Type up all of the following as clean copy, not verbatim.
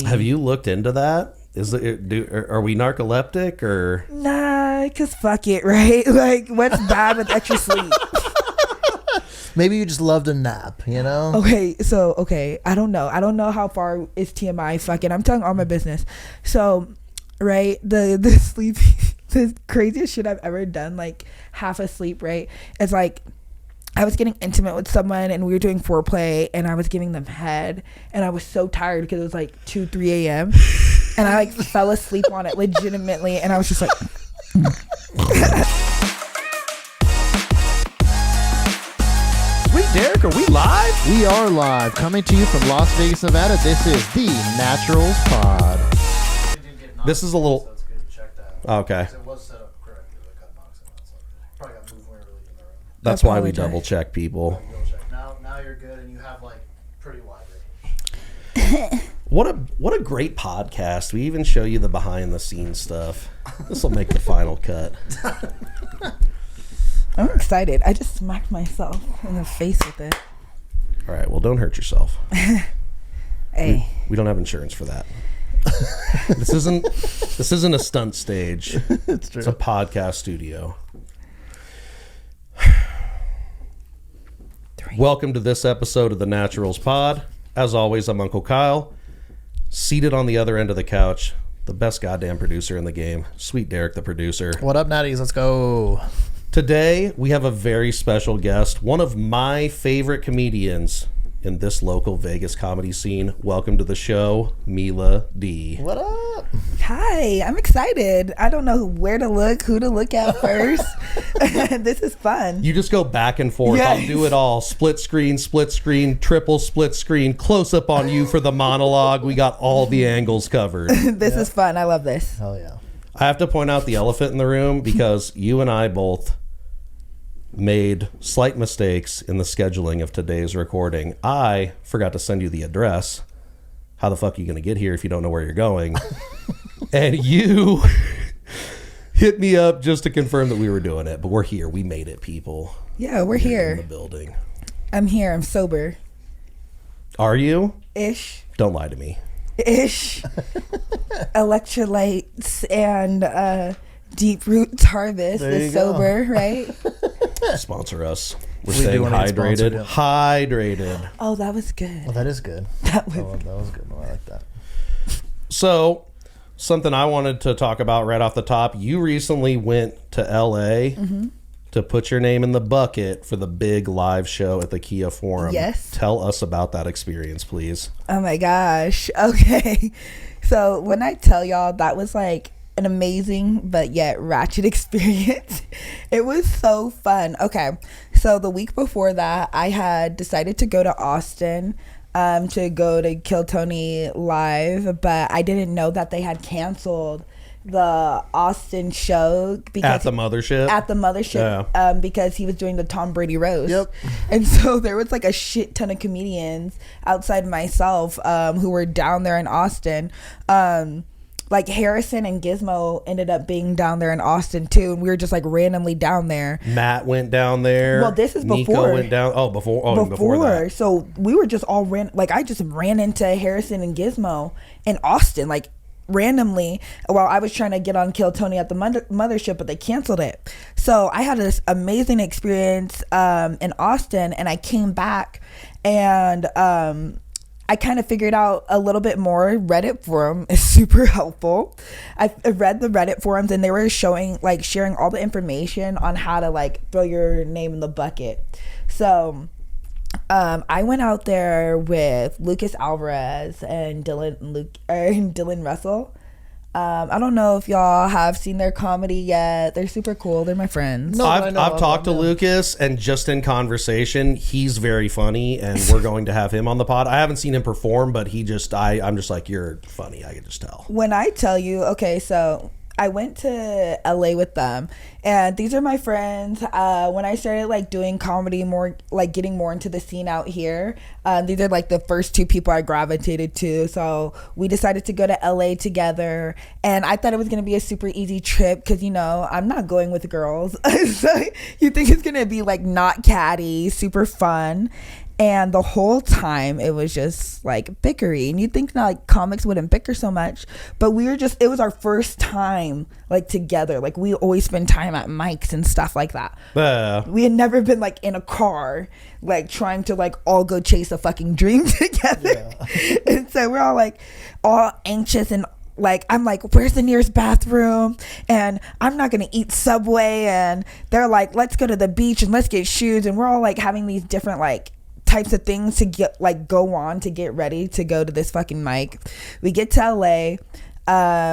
Have you looked into that? Are we narcoleptic or? Nah, cause fuck it, right? Like, what's bad with extra sleep? Maybe you just loved a nap, you know? Okay, I don't know. I don't know how far is TMI. Fucking, I'm telling all my business. So, right, the sleep, the craziest shit I've ever done, like half asleep, right? It's like I was getting intimate with someone and we were doing foreplay and I was giving them head and I was so tired because it was like 2-3 a.m. and I like fell asleep on it legitimately and I was just like Sweet Derek, are we live? We are live, coming to you from Las Vegas, Nevada. This is the Naturals Pod. This is a little... So it's good to check that. Okay. It was set up correctly. I cut knocks and that's probably got moved when we were leaving the room. That's why we double check people. Double check. Now you're good and you have like pretty wide range. What a great podcast. We even show you the behind the scenes stuff. This will make the final cut. I'm excited. I just smacked myself in the face with it. All right, well, don't hurt yourself. Hey. We don't have insurance for that. This isn't a stunt stage. It's true. It's a podcast studio. Welcome to this episode of the Naturals Pod. As always, I'm Uncle Kyle. Seated on the other end of the couch, the best goddamn producer in the game, Sweet Derek, the producer. What up, Natties? Let's go. Today, we have a very special guest, one of my favorite comedians in this local Vegas comedy scene. Welcome to the show, Meelah D. What up? Hi, I'm excited. I don't know where to look, who to look at first. This is fun. You just go back and forth. Yes. I'll do it all. Split screen, triple split screen, close up on you for the monologue. We got all the angles covered. This is fun. I love this. Hell yeah. I have to point out the elephant in the room because you and I both made slight mistakes in the scheduling of today's recording. I forgot to send you the address. How the fuck are you going to get here if you don't know where you're going? And you hit me up just to confirm that we were doing it. But we're here. We made it, people. Yeah, we're In here. the building. I'm here. I'm sober. Are you? Ish. Don't lie to me. Ish. Electrolytes and Deep Roots Harvest There is you go. sober, right? Sponsor us. We're We do staying wanna get sponsored, hydrated. yeah. Hydrated. Oh, that was good. Well, that is good. That was That was good. I like that. So, something I wanted to talk about right off the top. You recently went to LA to put your name in the bucket for the big live show at the Kia Forum. Yes. Tell us about that experience, please. Oh my gosh. Okay. So when I tell y'all that was like an amazing but yet ratchet experience, it was so fun. Okay. So the week before that, I had decided to go to Austin to go to Kill Tony live, but I didn't know that they had canceled the Austin show because At the mothership? At the mothership, because he was doing the Tom Brady roast. Yep. And so there was like a shit ton of comedians outside myself who were down there in Austin. Like Harrison and Gizmo ended up being down there in Austin too, and we were just like randomly down there. Matt went down there. Well, this is Nico before. went down. Oh, before that. So we were just all I just ran into Harrison and Gizmo in Austin, like randomly, while I was trying to get on Kill Tony at the mothership, but they canceled it. So I had this amazing experience in Austin, and I came back and I kind of figured out a little bit more. Reddit forum is super helpful. I read the Reddit forums and they were sharing all the information on how to like throw your name in the bucket. So I went out there with Lucas Alvarez and Dylan Russell. I don't know if y'all have seen their comedy yet. They're super cool. They're my friends. No, I've talked to Lucas, and just in conversation, he's very funny, and we're going to have him on the pod. I haven't seen him perform, but I'm just like, you're funny. I can just tell. When I tell you, okay, so I went to LA with them, and these are my friends. When I started like doing comedy more, like getting more into the scene out here, these are like the first two people I gravitated to. So we decided to go to LA together, and I thought it was gonna be a super easy trip because I'm not going with girls, so you think it's gonna be like not catty, super fun. And the whole time it was just like bickery, and you'd think like comics wouldn't bicker so much, but we were just, it was our first time like together. Like we always spend time at mics and stuff like that. We had never been like in a car like trying to like all go chase a fucking dream together. And so we're all like all anxious, and like I'm like, where's the nearest bathroom, and I'm not gonna eat Subway, and they're like, let's go to the beach and let's get shoes, and we're all like having these different like types of things to get like go on to get ready to go to this fucking mic. We get to LA,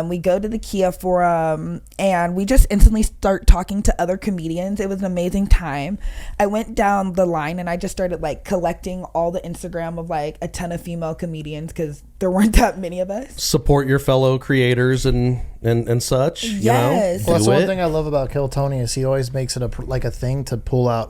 we go to the Kia Forum, and we just instantly start talking to other comedians. It was an amazing time. I went down the line and I just started like collecting all the Instagram of like a ton of female comedians, because there weren't that many of us. Support your fellow creators and such. Yes. You know? Well, that's Do one it. thing I love about Kill Tony is he always makes it a thing to pull out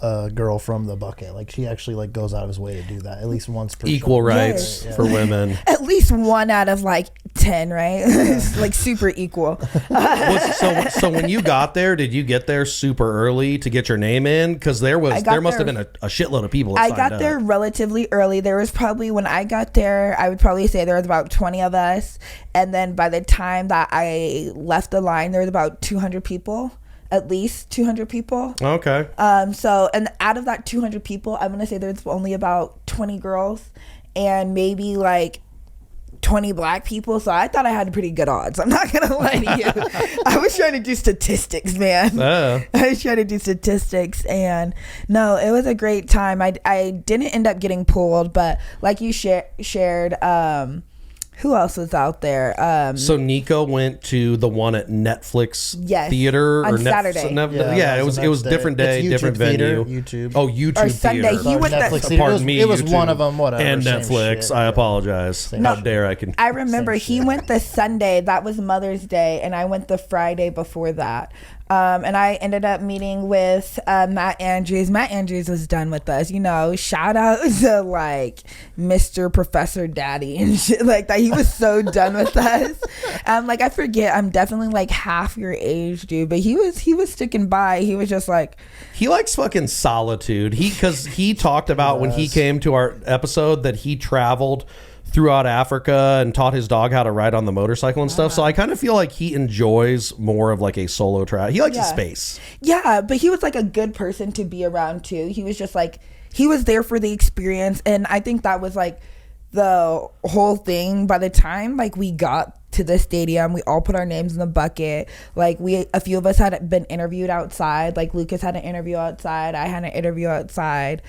a girl from the bucket. Like she actually like goes out of his way to do that at least once per Equal show. rights Yes. for women. At least 1 out of like 10, right? It's like super equal. So when you got there, did you get there super early to get your name in? Because there must have been a shitload of people that I signed got up. there relatively early. There was probably, when I got there, I would probably say there was about 20 of us. And then by the time that I left the line, there was about 200 people, at least 200 people. Okay. So, and out of that 200 people, I'm going to say there's only about 20 girls and maybe like 20 black people. So I thought I had pretty good odds. I'm not going to lie to you. I was trying to do statistics, man. I was trying to do statistics, and no, it was a great time. I didn't end up getting pulled, but like you shared, who else was out there? So Nico went to the one at Netflix Yes, Theater on Saturday. Yeah, it was different day, It's different YouTube theater, venue. YouTube. Oh, YouTube Or Sunday. Theater. He went Netflix to, theater. Pardon me, It was YouTube. one of them. Whatever. And same Netflix. shit. I apologize. How dare I can. I remember Same he shit. went the Sunday. That was Mother's Day, and I went the Friday before that. And I ended up meeting with Matt Andrews. Matt Andrews was done with us. You know, shout out to like Mr. Professor Daddy and shit like that. He was so done with us. Like I forget, I'm definitely like half your age, dude. But he was sticking by. He was just like, He likes fucking solitude. Because he talked about when he came to our episode that he traveled throughout Africa and taught his dog how to ride on the motorcycle and stuff. So I kind of feel like he enjoys more of like a solo travel. He likes his space. yeah. But he was like a good person to be around too. He was just like, he was there for the experience, and I think that was like the whole thing. By the time like we got to the stadium, we all put our names in the bucket. Like a few of us had been interviewed outside. Like Lucas had an interview outside. I had an interview outside.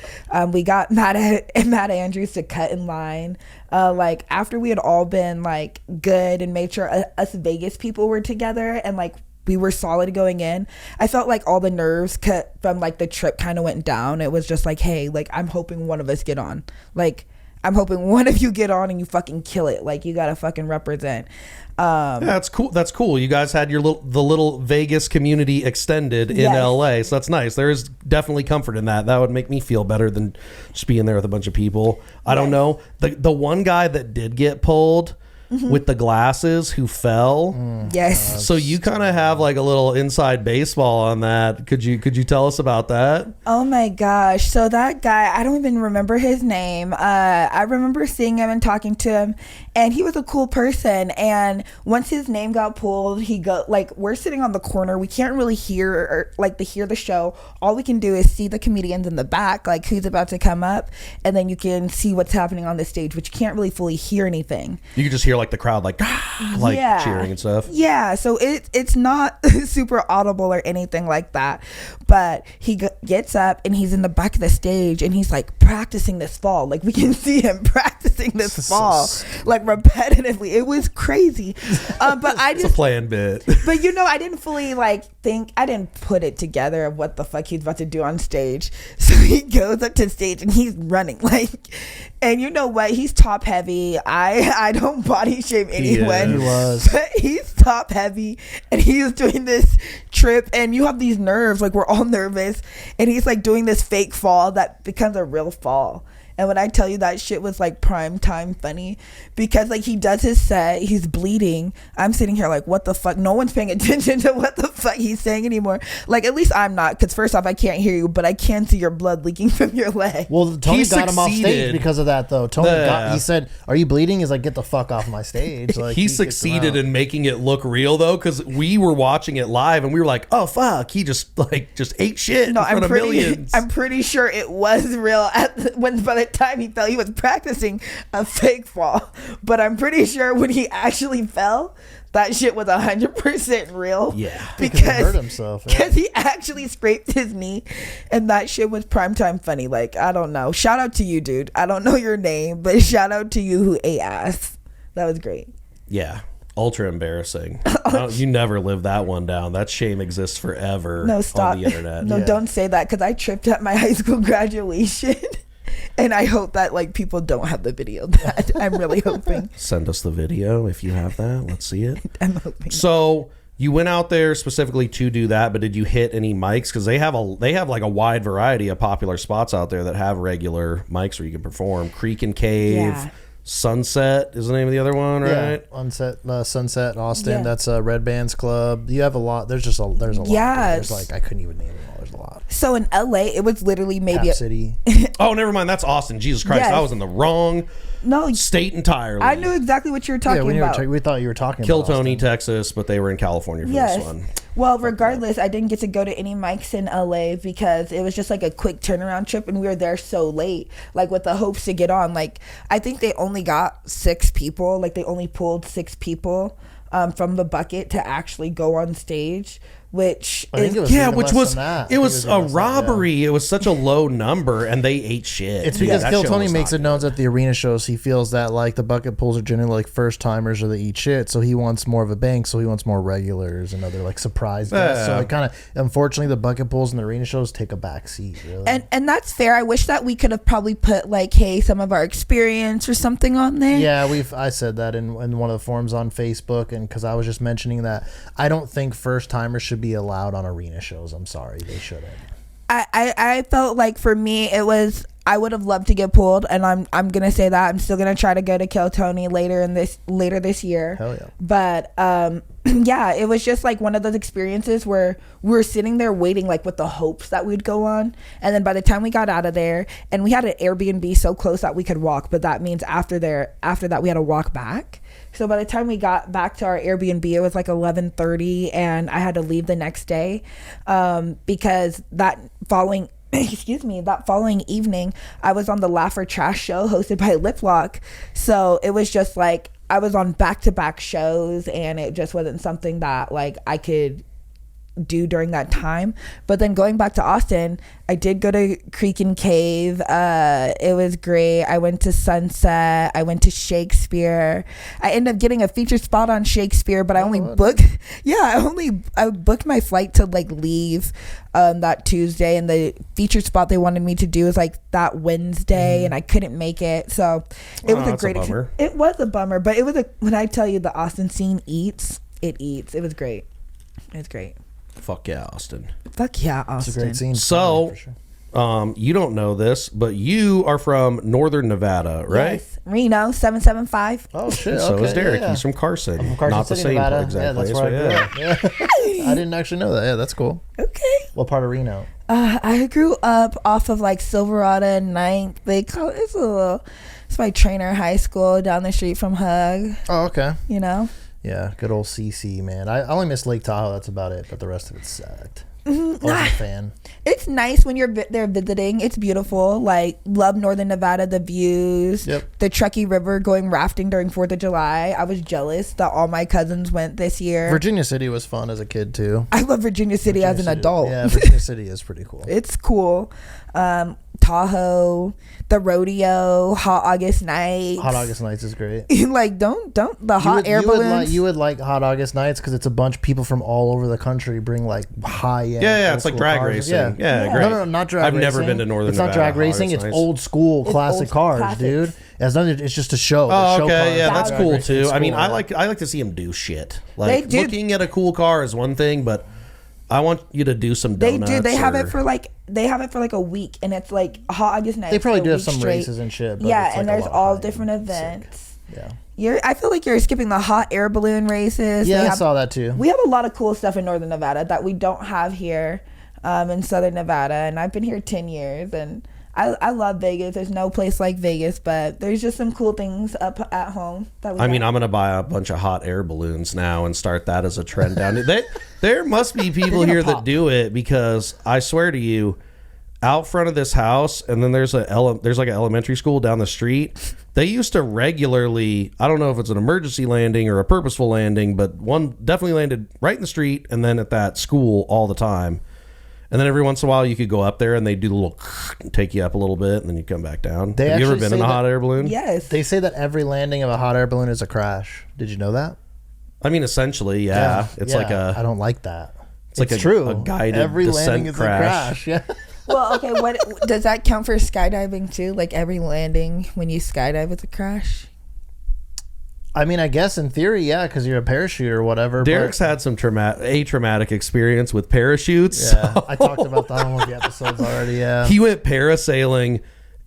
We got Matt Andrews to cut in line. Like after we had all been like good and made sure us Vegas people were together and like we were solid going in, I felt like all the nerves cut from like the trip kind of went down. It was just like, hey, like I'm hoping one of us get on. Like I'm hoping one of you get on and you fucking kill it. Like you gotta fucking represent. Yeah, that's cool. That's cool. You guys had the little Vegas community extended in Yes. LA, so that's nice. There is definitely comfort in that. That would make me feel better than just being there with a bunch of people. I don't know. The one guy that did get pulled with the glasses who fell. Yes. So you kind of have like a little inside baseball on that. Could you tell us about that? Oh my gosh. So that guy, I don't even remember his name. I remember seeing him and talking to him, and he was a cool person. And once his name got pulled, we're sitting on the corner. We can't really hear the show. All we can do is see the comedians in the back, like who's about to come up, and then you can see what's happening on the stage, but you can't really fully hear anything. You could just hear like the crowd like Yeah. cheering and stuff. Yeah, so it's not super audible or anything like that, but he gets up and he's in the back of the stage and he's like practicing this fall. Like we can see him practicing this fall like repetitively. It was crazy. But I It's just a planned bit. but you know, I didn't fully I didn't put it together of what the fuck he's about to do on stage. So he goes up to stage and he's running and you know what? He's top heavy. I don't body shame anyone. He was. But he's top heavy and he's doing this trip, and you have these nerves, like we're all nervous, and he's like doing this fake fall that becomes a real fall. And when I tell you that shit was like prime time funny, because like he does his set, he's bleeding. I'm sitting here like, what the fuck? No one's paying attention to what the fuck fuck he's saying anymore. Like, at least I'm not, because first off, I can't hear you, but I can see your blood leaking from your leg. Well, Tony He got him off stage succeeded. because of that, though. He said, "Are you bleeding?" He's like, "Get the fuck off my stage." Like, He kicked him succeeded out. in making it look real though, because we were watching it live and we were like, "Oh fuck!" He just ate shit No, in front of millions. I'm pretty sure it was real when by the time he fell, he was practicing a fake fall. But I'm pretty sure when he actually fell, that shit was 100% real. Yeah. Because he hurt himself, yeah. Because he actually scraped his knee, and that shit was primetime funny. Like, I don't know. Shout out to you, dude. I don't know your name, but shout out to you who ate ass. That was great. Yeah, ultra embarrassing. You never live that one down. That shame exists forever. No, stop. On the internet. No, don't say that, because I tripped at my high school graduation. And I hope that like people don't have the video of that. I'm really hoping. Send us the video if you have that. Let's see it. I'm hoping. So you went out there specifically to do that, but did you hit any mics? Because they have like a wide variety of popular spots out there that have regular mics where you can perform. Creek and Cave, Yeah. Sunset is the name of the other one, right? Yeah, Sunset, Austin. Yeah. That's a Red Bands Club. You have a lot. There's a lot. Yes. There's like, I couldn't even name them all. There's a lot. So in LA, it was literally maybe Cap City. Oh, never mind. That's Austin. Jesus Christ, Yes. I was in the wrong no. state entirely. I knew exactly what you were talking about. We thought you were talking Kill about Tony, Austin. Texas, but they were in California for Yes. this one. Well, regardless, I didn't get to go to any mics in LA because it was just like a quick turnaround trip, and we were there so late, like with the hopes to get on. Like, I think they only got 6 people. Like, they only pulled 6 people from the bucket to actually go on stage, which I think is it was Yeah, even which less was than that. it was a even less than that, robbery. It was such a low number, and they ate shit. It's Dude, because that Kill show Tony was makes not it known good. at the arena shows. He feels that like the bucket pulls are generally like first timers or they eat shit, so he wants more of a bank. So he wants more regulars and other like surprise guests. So Yeah. it kind of, unfortunately, the bucket pulls and the arena shows take a back seat. Really. and that's fair. I wish that we could have probably put like, hey, some of our experience or something on there. Yeah, I said that in one of the forums on Facebook, and because I was just mentioning that I don't think first timers should be allowed on arena shows. I'm sorry, they shouldn't. I felt like for me it was, I would have loved to get pulled, and I'm gonna say that I'm still gonna try to go to Kill Tony later this year. Hell yeah. But yeah, it was just like one of those experiences where we were sitting there waiting, like with the hopes that we'd go on, and then by the time we got out of there, and we had an Airbnb so close that we could walk, but that means after that we had to walk back. So by the time we got back to our Airbnb, it was like 11:30, and I had to leave the next day because that following evening, I was on the Laugh or Trash show hosted by Lip Lock. So it was just like I was on back-to-back shows, and it just wasn't something that like I could do during that time. But then going back to Austin, I did go to Creek and Cave. It was great. I went to Sunset. I went to Shakespeare. I ended up getting a featured spot on Shakespeare, but I only booked I booked my flight to like leave that Tuesday, and the featured spot they wanted me to do was like that Wednesday, and I couldn't make it. So it was a that's great a bummer. It was a bummer, but it was when I tell you the Austin scene eats. It was great. It was great. Fuck yeah, Austin. Fuck yeah, Austin. It's a great scene. So, for sure. you don't know this, but you are from Northern Nevada, right? Yes. Reno 775. Oh shit! So okay, is Derek. Yeah. He's from Carson. From Carson Not City, the same Nevada. exact Yeah, that's place, where I but grew yeah. up. Yeah. I didn't actually know that. Yeah, that's cool. Okay. What part of Reno? I grew up off of like Silverado and 9th. They call it, it's my trainer high school down the street from Hug. Oh, okay. You know. Yeah, good old CC, man. I only missed Lake Tahoe. That's about it. But the rest of it sucked. I wasn't a fan. It's nice when you're there visiting. It's beautiful. Like, love Northern Nevada, the views. Yep. The Truckee River, going rafting during 4th of July. I was jealous that all my cousins went this year. Virginia City was fun as a kid too. I love Virginia City as an adult. Yeah, Virginia City is pretty cool. It's cool. Tahoe, the rodeo, Hot August Nights. Hot August Nights is great. Like, don't the hot air balloons. You would like Hot August Nights because it's a bunch of people from all over the country bring like high end. Yeah, it's like drag racing. Yeah, great. No, not drag I've racing. never been to Northern It's Nevada. not drag Hot racing. August It's Nights. old school classic old cars, classics. dude. It's just a show. Oh, The show okay, cars. yeah, that's Drag cool racing too. is I mean, cool. I like to see them do shit. Like They do. looking at a cool car is one thing, but I want you to do some They donuts. do. They have or- it for like a week, and it's like Hot August Nights. They probably for a do have week some straight. races and shit. But Yeah, it's like and a there's lot all high different end. events. Sick. Yeah. I feel like you're skipping the hot air balloon races. Yeah, I saw that too. We have a lot of cool stuff in Northern Nevada that we don't have here in Southern Nevada, and I've been here 10 years, and I love Vegas. There's no place like Vegas, but there's just some cool things up at home. I'm going to buy a bunch of hot air balloons now and start that as a trend down. There must be people here that do it, because I swear to you, out front of this house, and then there's like an elementary school down the street. They used to regularly, I don't know if it's an emergency landing or a purposeful landing, but one definitely landed right in the street and then at that school all the time. And then every once in a while you could go up there and they do the little take you up a little bit and then you come back down. Have you ever been in a hot air balloon? Yes. They say that every landing of a hot air balloon is a crash. Did you know that? I mean, essentially, yeah. It's like I don't like that. It's like true. A guided every descent landing is crash. a crash. Yeah. Well, okay, what does that count for skydiving too? Like every landing when you skydive, it's a crash? I mean, I guess in theory, yeah, because you're a parachute or whatever. Derek's had some traumatic experience with parachutes. Yeah, so. I talked about that on one of the episodes already. Yeah, he went parasailing,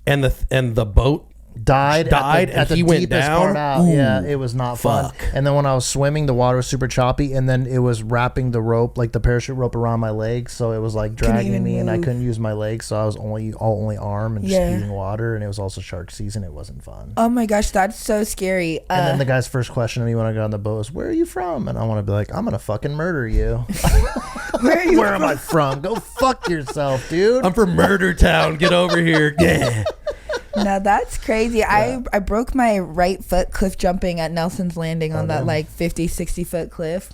and the boat died at the he deepest went down. Part out. Ooh, yeah, it was not fun. And then when I was swimming, the water was super choppy, and then it was wrapping the rope, like the parachute rope, around my legs, so it was like dragging me, and I couldn't use my legs, so I was only arm and just eating water, and it was also shark season. It wasn't fun. Oh my gosh, that's so scary. And then the guy's first question to me when I got on the boat was, "Where are you from?" And I want to be like, "I'm gonna fucking murder you." Where am I from? Go fuck yourself, dude. I'm from Murder Town. Get over here. Yeah. No, that's crazy. Yeah. I broke my right foot cliff jumping at Nelson's Landing on that like 50-60 foot cliff.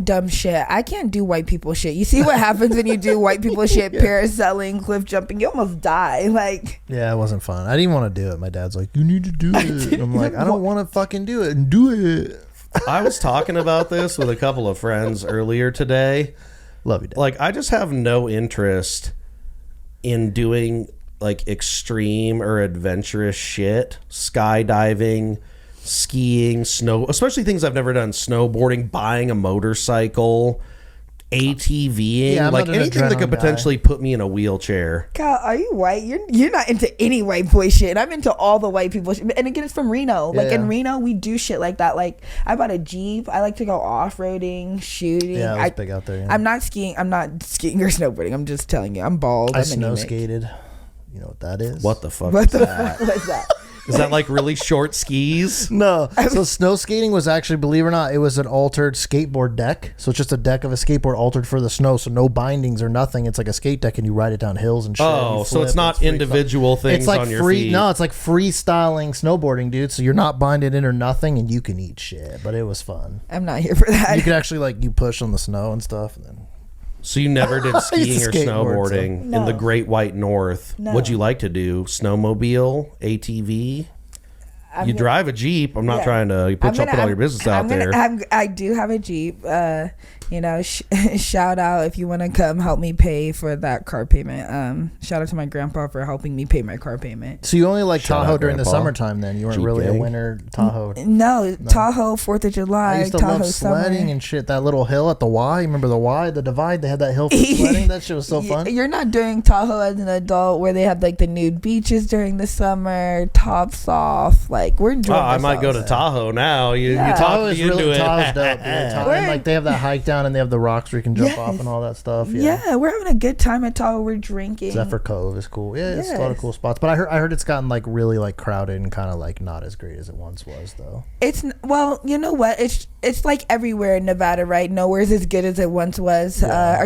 Dumb shit. I can't do white people shit. You see what happens when you do white people shit, parasailing, cliff jumping? You almost die. Like, yeah, it wasn't fun. I didn't want to do it. My dad's like, "You need to do it." And I'm like, "I don't want to fucking do it." And do it. I was talking about this with a couple of friends earlier today. Love you, Dad. Like, I just have no interest in doing like extreme or adventurous shit, skydiving, skiing, snow, especially things I've never done, snowboarding, buying a motorcycle, ATVing, like anything that could potentially put me in a wheelchair. Kyle, are you white? You're not into any white boy shit. I'm into all the white people shit. And again, it's from Reno. Like in Reno, we do shit like that. Like I bought a Jeep. I like to go off-roading, shooting. Yeah, it was big out there. Yeah. I'm not skiing or snowboarding. I'm just telling you. I'm bald. I snow skated. You know what that is? What the fuck? What the fuck was that? Is that like really short skis? No. So snow skating was actually, believe it or not, it was an altered skateboard deck. So it's just a deck of a skateboard altered for the snow. So no bindings or nothing. It's like a skate deck and you ride it down hills and shit. Oh, so it's not individual things it's like on your feet. No, it's like freestyling snowboarding, dude. So you're not binded in or nothing and you can eat shit. But it was fun. I'm not here for that. You could actually like, you push on the snow and stuff and then. So you never did skiing or snowboarding in the Great White North. No. What'd you like to do? Snowmobile? ATV? You drive a Jeep. I'm not trying to put all your business out there. I do have a Jeep. Shout out if you want to come help me pay for that car payment. Shout out to my grandpa for helping me pay my car payment. So you only like Tahoe during the summertime then? You weren't Jeep really gang. a winter Tahoe? No, Tahoe, 4th of July. I used to Tahoe love sledding summer. and shit. That little hill at the Y. You remember the Y? The divide? They had that hill for sledding. That shit was so fun. You're not doing Tahoe as an adult where they have like the nude beaches during the summer, tops off. Like we're enjoying I might go to Tahoe now. You Yeah. talk Tahoe me is into really it. Tahoe's dope, dude. And like they have that hike down and they have the rocks where you can jump off and all that stuff. Yeah, we're having a good time at Tahoe. We're drinking. Zephyr Cove is cool. Yeah, it's a lot of cool spots. But I heard it's gotten like really like crowded and kind of like not as great as it once was though. Well, you know what? It's like everywhere in Nevada, right? Nowhere's as good as it once was. Yeah.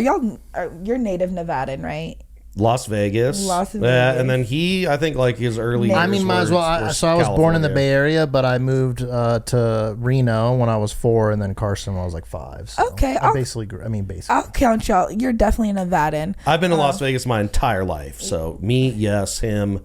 You're native Nevadan, right? Las Vegas. Yeah, and then I think like his early years. I mean, might as well. I was born in the Bay Area, but I moved to Reno when I was 4, and then Carson when I was like 5. So okay, basically. I'll count y'all. You're definitely a Nevadan. I've been to Las Vegas my entire life. So me, yes. Him,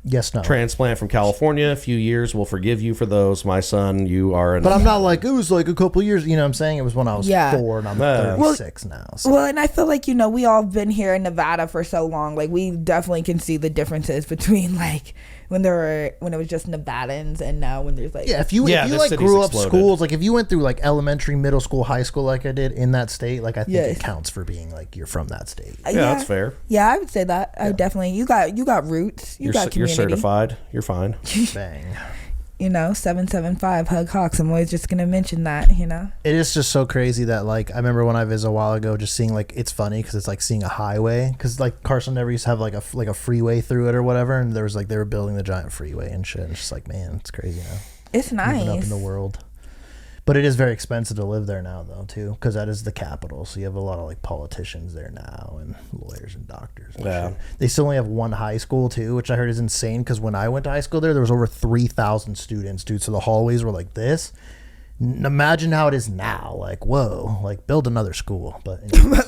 yes, no. Transplant from California. A few years. We'll forgive you for those. My son, you are. But I'm not like it was like a couple of years. You know what I'm saying? It was when I was 4, and I'm 36 now. So. Well, and I feel like we all been here in Nevada for so long. Like we definitely can see the differences between like when it was just Nevadans and now when there's like if you like grew up schools, like if you went through like elementary, middle school, high school like I did in that state, like I think it counts for being like you're from that state. Yeah, that's fair. Yeah, I would say that. I definitely you got roots. You got community. You're certified. You're fine. Bang. 775 Hug Hawks. I'm always just gonna mention that. It is just so crazy that like I remember when I visited a while ago, just seeing like it's funny because it's like seeing a highway because like Carson never used to have like a freeway through it or whatever, and there was like they were building the giant freeway and shit. And it's just like, man, it's crazy now. It's nice. Moving up in the world. But it is very expensive to live there now, though, too, because that is the capital. So you have a lot of like politicians there now, and lawyers and doctors. And shit. They still only have one high school too, which I heard is insane. Because when I went to high school there was over 3,000 students, dude. So the hallways were like this. Imagine how it is now. Like, whoa, like build another school. But anyway.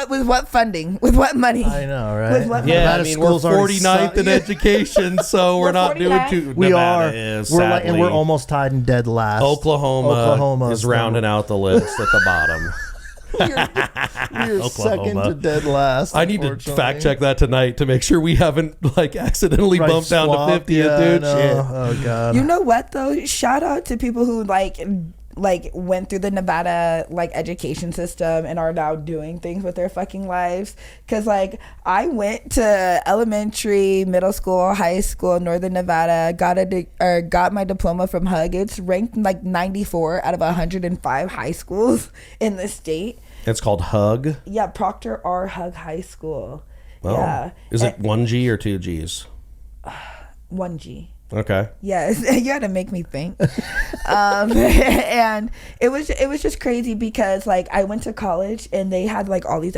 With what funding? With what money? I know, right? With what Yeah, I mean, we're 49th in education, so we're not doing 49th? too. We Nevada are. Is, we're like, and sadly. we're almost tied in dead last. Oklahoma is rounding out the list at the bottom. We're second to dead last. I need to fact check that tonight to make sure we haven't like accidentally bumped down to 50th, dude. Shit. Oh god. You know what though? Shout out to people who like went through the Nevada like education system and are now doing things with their fucking lives. Cause like I went to elementary, middle school, high school, Northern Nevada, got my diploma from Hug. It's ranked like 94 out of 105 high schools in the state. It's called Hug. Yeah, Proctor R. Hug High School. Well, yeah. Is it 1G or 2Gs? 1G. Okay. Yes, you had to make me think. And it was just crazy because like I went to college and they had like all these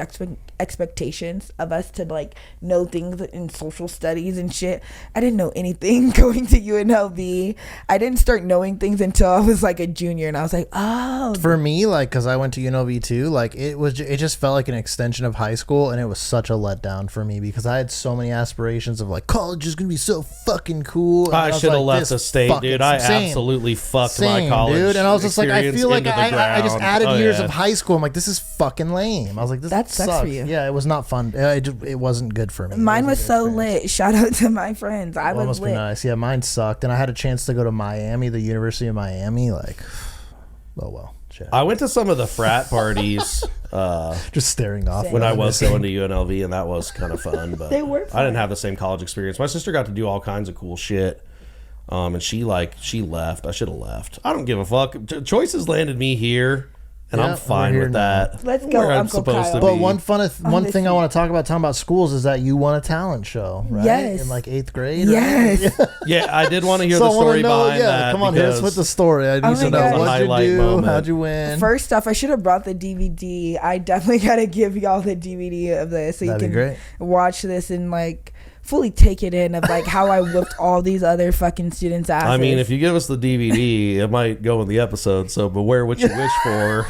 expectations of us to like know things in social studies and shit. I didn't know anything going to UNLV. I didn't start knowing things until I was like a junior, and I was like, oh. For me, like, because I went to UNLV too, like it just felt like an extension of high school, and it was such a letdown for me because I had so many aspirations of like college is gonna be so fucking cool. I should have left the state, dude. I absolutely fucked my college, dude. And I was just like, I feel like I just added years of of high school. I'm like, this is fucking lame. I was like, this That sucks sucks for you. Yeah, it was not fun. It wasn't good for me. Mine was so experience. lit. Shout out to my friends. I Well, it was must be lit. nice. Yeah, mine sucked, and I had a chance to go to Miami, the University of Miami. Like, oh well. Shit. I went to some of the frat parties Just staring off when I was going to UNLV, and that was kind of fun. But They were I didn't have the same college experience. My sister got to do all kinds of cool shit. And she left. I should have left. I don't give a fuck. Choices landed me here, and Yeah, I'm fine we're with here that. Let's go, Where I'm Uncle supposed Kyle. to But be. one thing I want to talking about schools is that you won a talent show, right? Yes. In like 8th grade. Right? Yes. Yeah, I did want to hear So the I want story to know. behind Yeah, that. come on, hit us because with the story. I Oh need to my know God. what'd you Highlight do, moment. how'd you win. First off, I should have brought the DVD. I definitely gotta give y'all the DVD of this so That'd you be can great. watch this and like fully take it in of like how I whipped all these other fucking students' asses. I mean, if you give us the DVD, it might go in the episode. So beware what you wish for.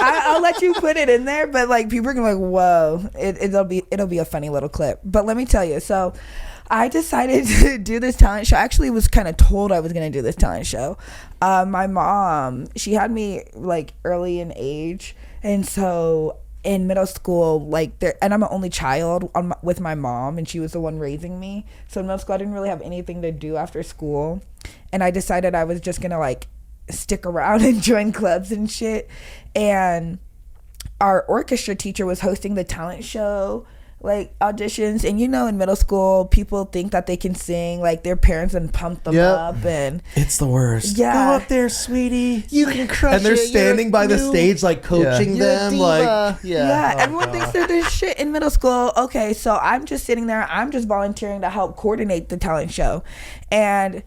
I'll let you put it in there, but like people are gonna be like, whoa, it'll be a funny little clip. But let me tell you, so I decided to do this talent show. I actually was kind of told I was gonna do this talent show. My mom, she had me like early in age, and so in middle school, like and I'm an only child with my mom, and she was the one raising me. So in middle school, I didn't really have anything to do after school, and I decided I was just gonna like stick around and join clubs and shit. And our orchestra teacher was hosting the talent show like auditions, and in middle school people think that they can sing, like their parents and pump them up, and It's the worst. Yeah. Go up there, sweetie. You can crush And they're it. standing You're by the new. stage, like coaching You're a them, diva. like yeah, Oh, everyone God. thinks they're this shit in middle school. Okay, so I'm just sitting there, I'm just volunteering to help coordinate the talent show, and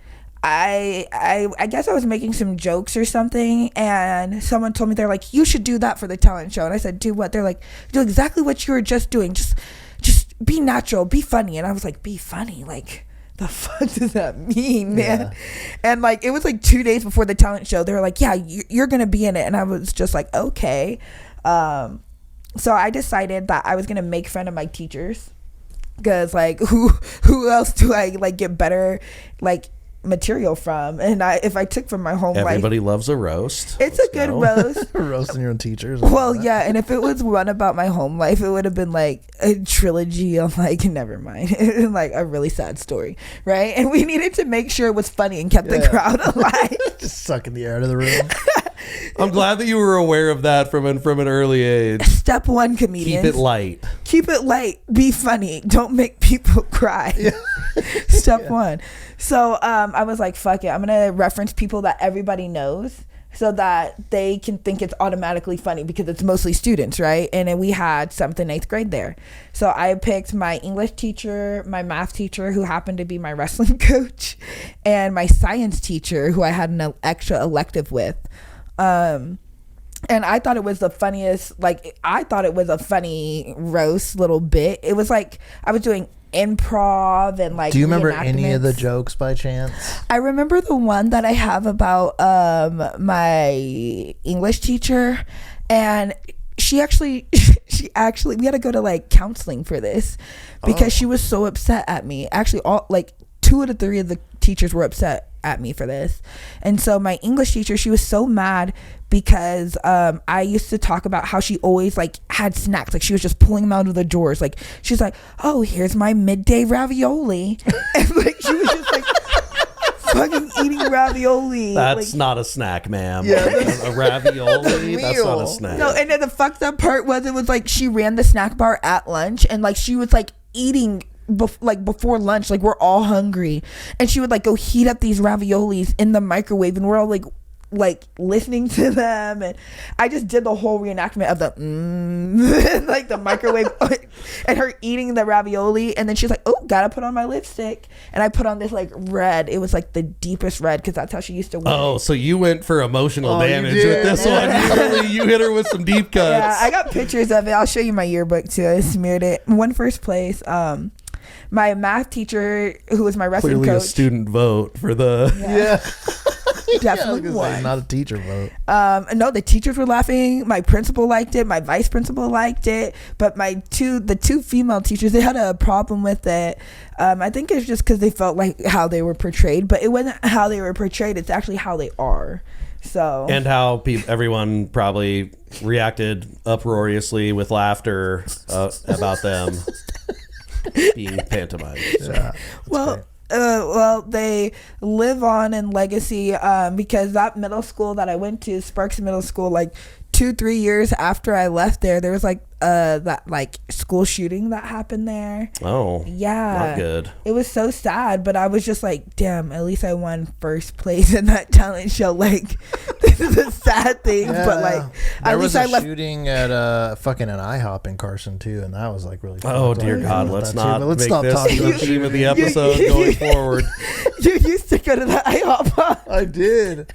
I guess I was making some jokes or something, and someone told me, they're like, you should do that for the talent show. And I said, do what? They're like, do exactly what you were just doing. Just be natural, be funny. And I was like, be funny? Like, the fuck does that mean, man? Yeah. And like, it was like 2 days before the talent show. They were like, yeah, you're gonna be in it. And I was just like, okay. So I decided that I was gonna make fun of my teachers, because like who else do I like get better like material from? And if I took from my home everybody life, loves a roast. it's Let's a good go. roast. Roasting your own teachers. Well, yeah, and if it was one about my home life, it would have been like a trilogy. I'm like, never mind. Like a really sad story, right? And we needed to make sure it was funny and kept the Yeah. crowd alive. Just sucking the air out of the room. I'm glad that you were aware of that from an early age. Step one, comedians. Keep it light. keep it light, be funny, don't make people cry. Step one. So I was like, fuck it, I'm gonna reference people that everybody knows so that they can think it's automatically funny because it's mostly students, right? And then we had 7th and 8th grade there. So I picked my English teacher, my math teacher, who happened to be my wrestling coach, and my science teacher, who I had an extra elective with. And I thought it was the funniest, like, I thought it was a funny roast little bit. It was like I was doing improv and like. Do you remember any of the jokes by chance? I remember the one that I have about my English teacher, and she actually we had to go to like counseling for this because she was so upset at me. Actually, all like 2 out of 3 of the teachers were upset at me for this. And so my English teacher, she was so mad because I used to talk about how she always like had snacks, like she was just pulling them out of the drawers. Like she's like, oh, here's my midday ravioli. And like she was just like fucking eating ravioli. That's like, not a snack, ma'am. Yeah, a ravioli, that's not a snack. no, and then the fucked up part was it was like she ran the snack bar at lunch, and like she was like eating before lunch, like we're all hungry, and she would like go heat up these raviolis in the microwave, and we're all like listening to them, and I just did the whole reenactment of the like the microwave and her eating the ravioli, and then she's like, oh, gotta put on my lipstick, and I put on this like red, it was like the deepest red because that's how she used to wear it. So you went for emotional damage with this one. You hit her with some deep cuts. Yeah, I got pictures of it. I'll show you my yearbook too. I smeared it. Won first place. My math teacher, who was my wrestling Clearly coach, a student vote for the definitely won. Not a teacher vote. No, the teachers were laughing. My principal liked it. My vice principal liked it. But the two female teachers, they had a problem with it. I think it's just because they felt like how they were portrayed, but it wasn't how they were portrayed. It's actually how they are. So and how everyone probably reacted uproariously with laughter about them being pantomimed. So, well, they live on in legacy because that middle school that I went to, Sparks Middle School, like 2-3 years after I left there was like that like school shooting that happened there. Oh, yeah, not good. It was so sad, but I was just like, damn, at least I won first place in that talent show. Like, this is a sad thing, but like, there was a shooting at fucking an IHOP in Carson too, and that was like really fun. Oh dear God, let's not make stop this talking the theme of the episode going forward. You used to go to the IHOP, huh? I did.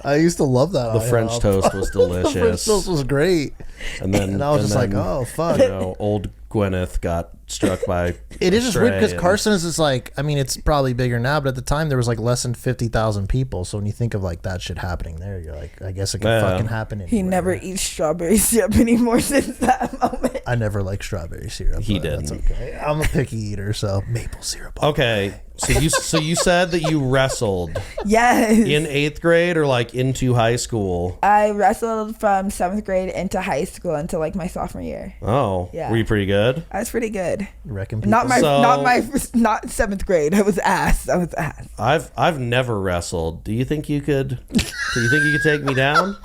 I used to love that. The French toast was delicious. The French toast was great. And then I was just like, oh fuck. Old Gwyneth got struck by. It is just weird because Carson is just like, I mean, it's probably bigger now, but at the time there was like less than 50,000 people. So when you think of like that shit happening there, you're like, I guess it can fucking happen anywhere. He never eats strawberry syrup anymore since that moment. I never liked strawberry syrup. He didn't. That's okay. I'm a picky eater, so maple syrup. Okay. So you said that you wrestled. Yes. In 8th grade or like into high school? I wrestled from 7th grade into high school until like my sophomore year. Oh. Yeah. Were you pretty good? I was pretty good. You reckon people? Not 7th grade. I was ass. I've never wrestled. Do you think you could take me down?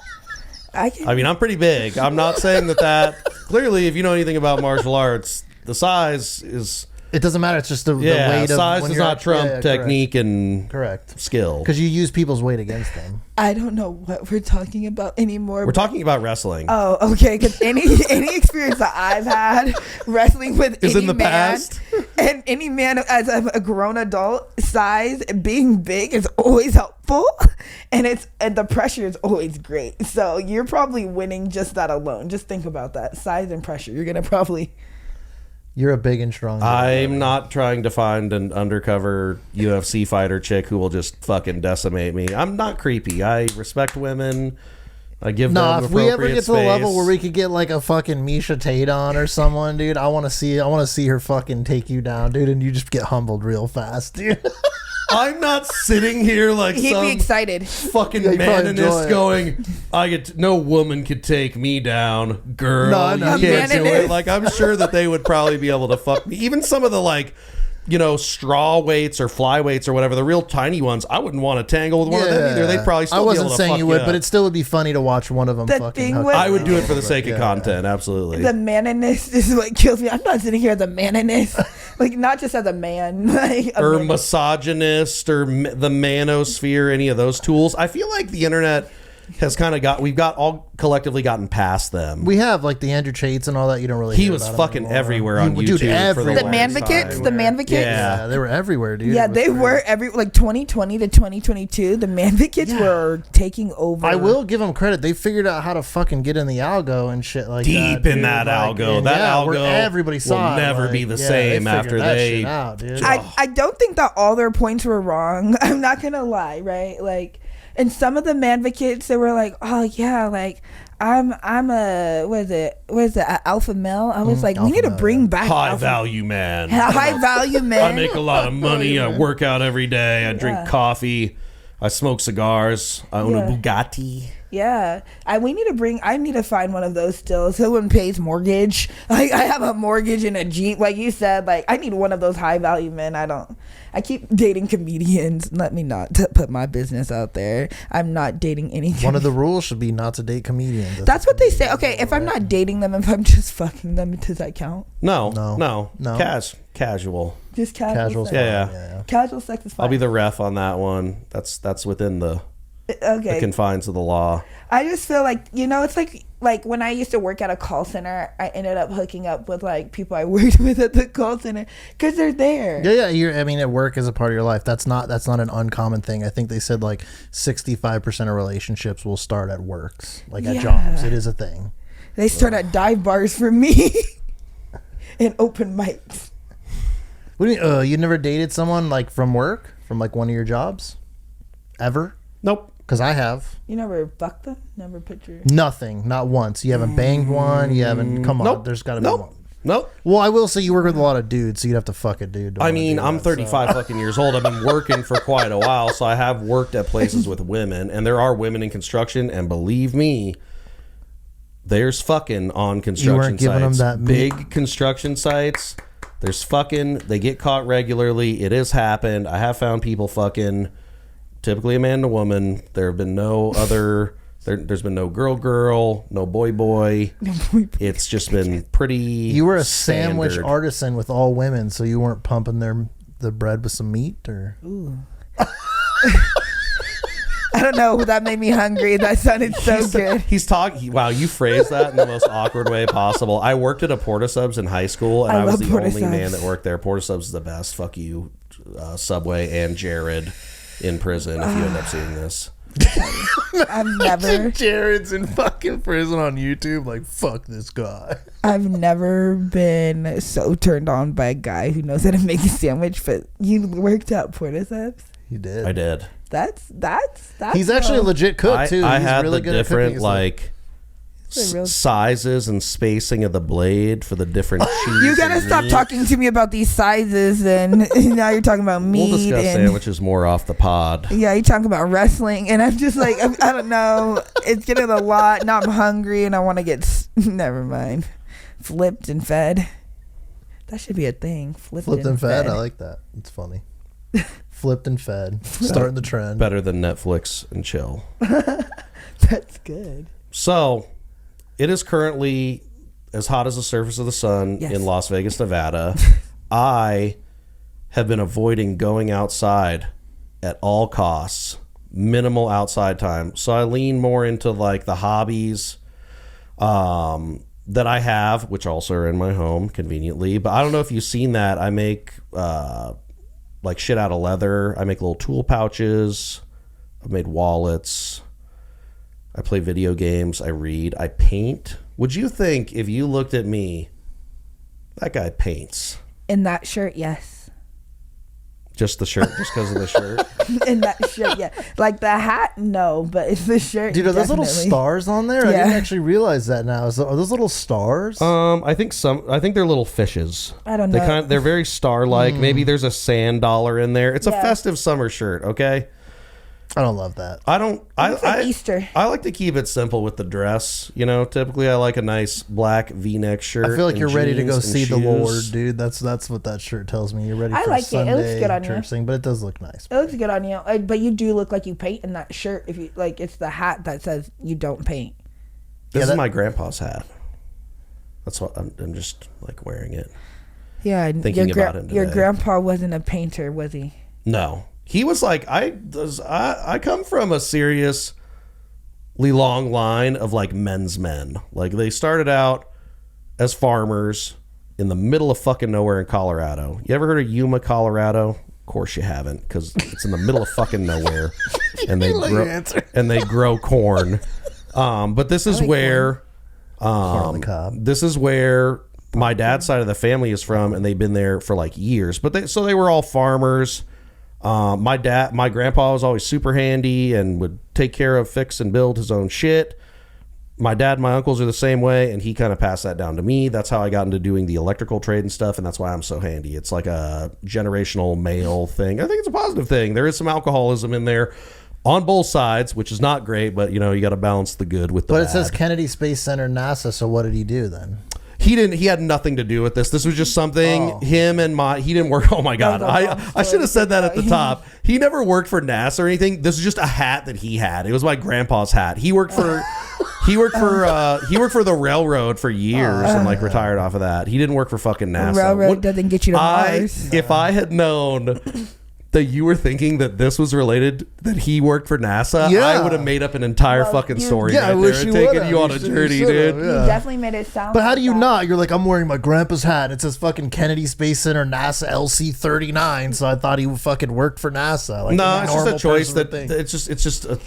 I mean, I'm pretty big. I'm not saying that clearly, if you know anything about martial arts, the size is. It doesn't matter. It's just the weight of size does not trump technique and skill. Because you use people's weight against them. I don't know what we're talking about anymore. We're talking about wrestling. Oh, okay. Because any experience that I've had wrestling with is any in the man, past, and any man as a grown adult, size being big is always helpful, and the pressure is always great. So you're probably winning just that alone. Just think about that, size and pressure. You're gonna probably. You're a big and strong guy. I'm not trying to find an undercover UFC fighter chick who will just fucking decimate me. I'm not creepy. I respect women. I give them appropriate if we ever get to the space. level where we could get like a fucking Misha Tate on or someone, dude, I want to see her fucking take you down, dude, and you just get humbled real fast, dude. I'm not sitting here like He'd some be excited. fucking maninist going, no woman could take me down, girl. No, you can't do it. Like, I'm sure that they would probably be able to fuck me. Even some of the like straw weights or fly weights or whatever, the real tiny ones, I wouldn't want to tangle with one of them either. They'd probably still I wasn't be able to saying fuck you would, up. but it still would be funny to watch one of them The fucking thing hook with- up. I would do it for the sake of content, absolutely. The maniness is what kills me. I'm not sitting here as a maniness, like not just as a man, like Or misogynist or the manosphere, any of those tools. I feel like the internet has kind of we've all collectively gotten past them. We have like the Andrew Chates and all that. You don't really. He hear was about him fucking anymore. everywhere on YouTube. Dude, for the everywhere. the longest manvicats, time. the manvicats. Yeah. They were everywhere, dude. Yeah, It was they crazy. were like 2020 to 2022. The manvicats were taking over. I will give them credit. They figured out how to fucking get in the algo and shit like Deep that. in dude. that Like, algo. and That yeah, where algo everybody saw will it, never be the same they after figured that they- shit out, dude. I don't think that all their points were wrong. I'm not gonna lie, right? Like, and some of the manvicats, they were like, oh yeah, like I'm a what is it a alpha male? I was like, we need to male, bring back High alpha- value man. high value men. I make a lot of money. I work out every day. I drink Yeah. coffee. I smoke cigars. I own Yeah. a Bugatti. Yeah, I need to find one of those still. Someone pays mortgage. Like I have a mortgage and a Jeep, like you said. Like I need one of those high value men. I keep dating comedians. Let me not put my business out there. I'm not dating any. One of the rules should be not to date comedians. That's what they say. Okay, if I'm not dating them, if I'm just fucking them, does that count? No. No. Casual. Just Casual. sex. Yeah. Casual sex is fine. I'll be the ref on that one. That's within the confines of the law. I just feel like, it's like when I used to work at a call center, I ended up hooking up with like people I worked with at the call center because they're there. Yeah. I mean, at work is a part of your life. That's not an uncommon thing. I think they said like 65% of relationships will start at works, like at jobs. It is a thing. They start at dive bars for me and open mics. What do you mean? You never dated someone like from work, from like one of your jobs, ever? Nope. Because I have. You never fucked them? Never put your... Nothing, not once. You haven't banged one. You haven't. Come on, Nope. there's got to be one. Nope. Well, I will say you work with a lot of dudes, so you'd have to fuck a dude. to I wanna mean, do I'm that, 35 fucking years old. I've been working for quite a while, so I have worked at places with women, and there are women in construction, and believe me, there's fucking on construction weren't giving them sites. that meat? Big construction sites. There's fucking. They get caught regularly. It has happened. I have found people fucking. Typically a man and a woman. There have been no other. There's been no girl, no boy. It's just been pretty. You were a sandwich standard. artisan with all women, so you weren't pumping the bread with some meat, or I don't know. That made me hungry. That sounded so good. He's talking. Wow, you phrased that in the most awkward way possible. I worked at a Porta Subs in high school, and I I was love the Porta only man Subs. that worked there. Porta Subs is the best. Fuck you, Subway and Jared in prison. If you end up seeing this, I've never... Jared's in fucking prison on YouTube. Like, fuck this guy. I've never been so turned on by a guy who knows how to make a sandwich, but you worked at Porta Subs? He did. I did. That's He's actually a legit cook too. I He's had really the good at cooking different his like a real- sizes and spacing of the blade for the different cheese. You gotta and stop meat. talking to me about these sizes, and now you're talking about meat. We'll discuss and sandwiches more off the pod. yeah, you're talking about wrestling, and I'm just like, I don't know. It's getting a lot. Now I'm hungry, and I want to get. Never mind. Flipped and fed. That should be a thing. Flipped and fed. I like that. It's funny. Flipped and fed. Starting the trend. Better than Netflix and chill. That's good. So, it is currently as hot as the surface of the sun Yes. in Las Vegas, Nevada. I have been avoiding going outside at all costs. Minimal outside time. So I lean more into like the hobbies that I have, which also are in my home conveniently. But I don't know if you've seen that. I make like shit out of leather. I make little tool pouches. I've made wallets. I play video games. I read. I paint. Would you think if you looked at me, that guy paints? In that shirt, yes. Just the shirt, just because of the shirt? In that shirt, yeah. Like the hat, no, but it's the shirt. Dude, are those little definitely. stars on there? I Yeah. didn't actually realize that now. Are those little stars? I think they're little fishes. I don't know. They're very star-like. Maybe there's a sand dollar in there. It's a Yeah. festive summer shirt, okay? I don't love that. I don't. I Easter. I like to keep it simple with the dress. You know, typically I like a nice black V-neck shirt. I feel like and you're ready to go jeans and see the shoes. Lord, dude. That's what that shirt tells me. You're ready. I For like it. Sunday It looks good on you. church thing, but it does look nice. It looks good on you, but you do look like you paint in that shirt. If you like, it's the hat that says you don't paint. This is my grandpa's hat. That's what I'm just like wearing it. Yeah, Thinking about him your today. grandpa wasn't a painter, was he? No, he was like I come from a seriously long line of like men's men. Like they started out as farmers in the middle of fucking nowhere in Colorado. You ever heard of Yuma, Colorado? Of course you haven't, because it's in the middle of fucking nowhere, and they grow corn. But this is where this is where my dad's side of the family is from, and they've been there for like years. But they were all farmers. My grandpa was always super handy and would take care of, fix, and build his own shit. My dad and my uncles are the same way, and he kind of passed that down to me. That's how I got into doing the electrical trade and stuff, and that's why I'm so handy. It's like a generational male thing. I think it's a positive thing. There is some alcoholism in there on both sides, which is not great, but you know, you got to balance the good with the bad. But it says Kennedy Space Center, NASA. So what did he do then? He had nothing to do with this. This was just something he didn't work. Oh my God. I should have said that at the top. He never worked for NASA or anything. This is just a hat that he had. It was my grandpa's hat. He worked for the railroad for years and like retired off of that. He didn't work for fucking NASA. Railroad doesn't get you to Mars. If I had known that you were thinking that this was related, that he worked for NASA, I would have made up an entire fucking story right there and taken you on a journey, dude. You definitely made it sound. But how do you not? You're like, I'm wearing my grandpa's hat. It says fucking Kennedy Space Center, NASA LC-39. So I thought he fucking worked for NASA. Like, no, it's just a choice that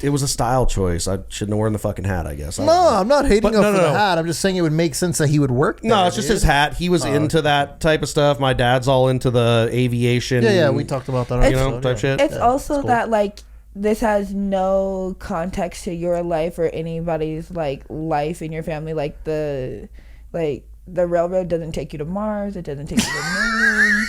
it was a style choice. I shouldn't have worn the fucking hat, I guess. No, I'm not hating him for the hat. I'm just saying it would make sense that he would work there. No, it's just his hat. He was into that type of stuff. My dad's all into the aviation. Yeah, we talked about that. Type shit. It's also cool that like this has no context to your life or anybody's like life in your family. Like the railroad doesn't take you to Mars. It doesn't take you to the moon.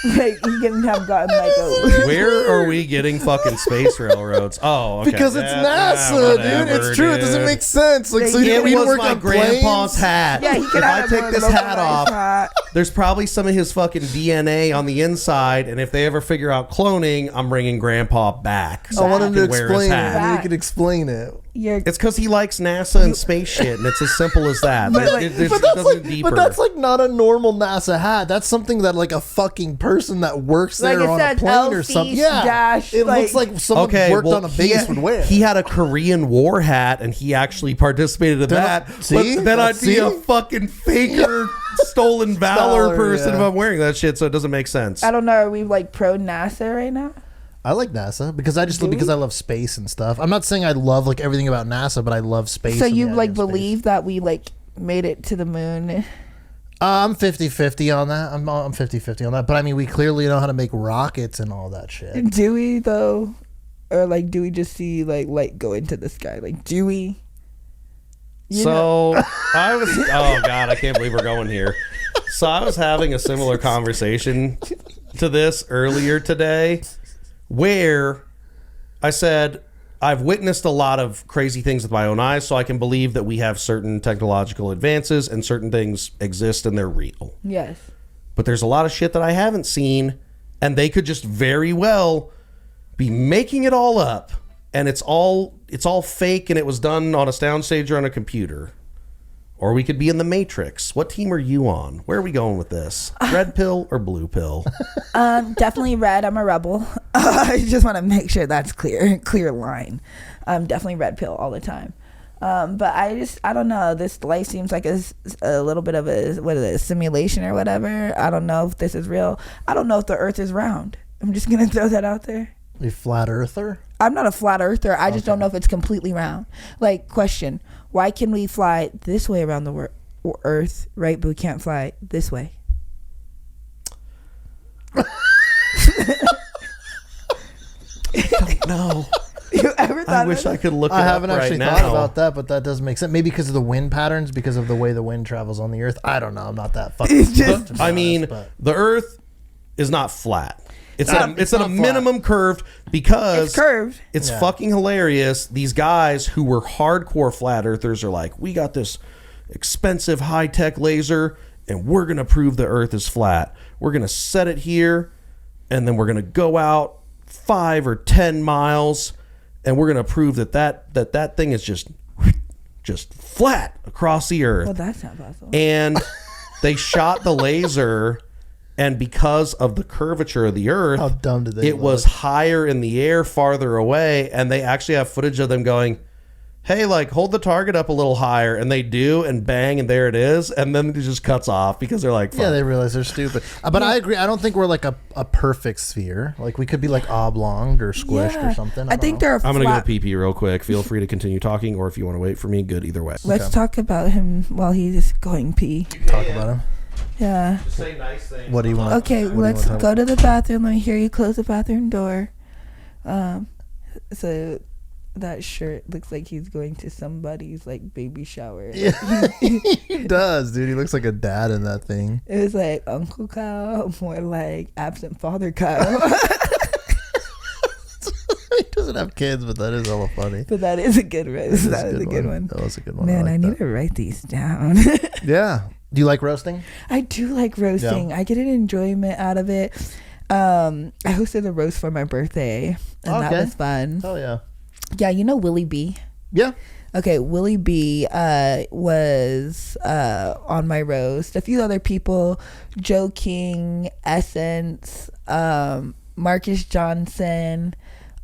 Like you couldn't have gotten like a. Where are we getting fucking space railroads? Oh, okay. Because it's NASA, dude. It's true. It doesn't make sense. Like, so it you was work my on grandpa's hat. Yeah, he could if I take this hat off, hat. there's probably some of his fucking DNA on the inside, and if they ever figure out cloning, I'm bringing grandpa back. So I want him to he can wear his explain hat. it. You can explain it. It's because he likes NASA and space shit, and it's as simple as that. But that's like not a normal NASA hat. That's something that like a fucking person that works Like there it on a says plane or LC something. dash, It looks like someone worked on a base would wear. He had a Korean War hat, and he actually participated in that. See? But then I'd be a fucking faker, stolen valor person if I'm wearing that shit, so it doesn't make sense. I don't know. Are we like pro NASA right now? I like NASA because I love space and stuff. I'm not saying I love like everything about NASA, but I love space. So and you the like idea of believe space. that we like made it to the moon? I'm 50-50 on that. I'm 50-50 on that. But I mean, we clearly know how to make rockets and all that shit. Do we though, or like do we just see like light go into the sky? Like do we? I was. Oh God, I can't believe we're going here. So I was having a similar conversation to this earlier today, where I said I've witnessed a lot of crazy things with my own eyes, so I can believe that we have certain technological advances and certain things exist and they're real. Yes. But there's a lot of shit that I haven't seen, and they could just very well be making it all up, and it's all fake, and it was done on a soundstage or on a computer. Or we could be in the Matrix. What team are you on? Where are we going with this? Red pill or blue pill? Definitely red. I'm a rebel. I just want to make sure that's clear line. Definitely red pill all the time. But I don't know. This life seems like a little bit of a simulation or whatever. I don't know if this is real. I don't know if the earth is round. I'm just going to throw that out there. You flat earther? I'm not a flat earther. I just don't know if it's completely round. Like, question, why can we fly this way around the earth, right, but we can't fly this way? I don't know. You ever thought I wish I could look it I haven't up actually right thought now. about that, but that does make sense. Maybe because of the wind patterns, because of the way the wind travels on the earth. I don't know. I'm not that fucking. It's just- I mean, the earth is not flat. It's at a minimum curved because It's curved. It's fucking hilarious. These guys who were hardcore flat earthers are like, we got this expensive high tech laser, and we're gonna prove the Earth is flat. We're gonna set it here, and then we're gonna go out 5 or 10 miles, and we're gonna prove that thing is just flat across the Earth. Well, that's not possible. And they shot the laser, and because of the curvature of the Earth, How dumb did they it was higher in the air, farther away, and they actually have footage of them going, hey, like, hold the target up a little higher, and they do, and bang, and there it is, and then it just cuts off because they're like, fuck. Yeah, they realize they're stupid. But I agree. I don't think we're like a perfect sphere. Like, we could be like oblong or squished or something. I think they're I'm going to flat. go pee-pee real quick. Feel free to continue talking, or if you want to wait for me, good either way. Let's talk about him while he's going pee. Talk about him. Yeah. Just say nice things. What do you want? Okay, let's go to the bathroom. Let me hear you close the bathroom door. So that shirt looks like he's going to somebody's like baby shower. Yeah, he does, dude. He looks like a dad in that thing. It was like Uncle Kyle, more like absent father Kyle. He doesn't have kids, but that is hella funny. But that is a good roast. That is a good one. That was a good one. Man, I like need that. to write these down. Yeah. Do you like roasting? I do like roasting. Yeah. I get an enjoyment out of it. I hosted a roast for my birthday, and that was fun. Oh yeah. Yeah, you know Willie B? Yeah. Okay, Willie B was on my roast. A few other people, Joe King, Essence, Marcus Johnson,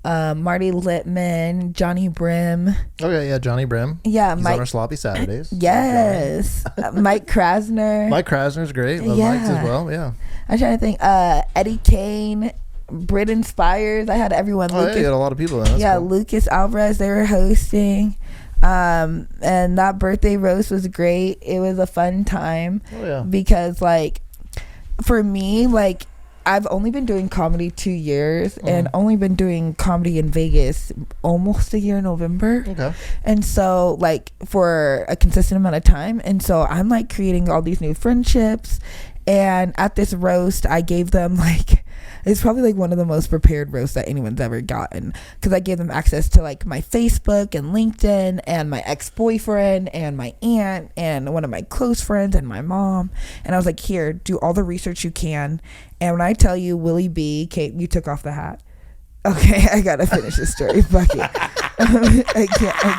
Marty Littman, Johnny Brim. Okay, yeah, Johnny Brim. Yeah, He's Mike. on our Sloppy Saturdays. Yes, Mike Krasner. Mike Krasner's great. Love Mike's as well. Yeah. I'm trying to think. Eddie Kane, Brit Inspires. I had everyone. Oh, yeah, you got a lot of people in. That's cool. Lucas Alvarez. They were hosting. And that birthday roast was great. It was a fun time. Oh yeah. Because like, for me, like, I've only been doing comedy 2 years and only been doing comedy in Vegas almost a year in November. Okay. And so like for a consistent amount of time. And so I'm like creating all these new friendships. And at this roast, I gave them like, it's probably like one of the most prepared roasts that anyone's ever gotten, because I gave them access to like my Facebook and LinkedIn and my ex-boyfriend and my aunt and one of my close friends and my mom. And I was like, here, do all the research you can. And when I tell you Willie B came, you took off the hat. Okay, I gotta finish the story. Fuck it. I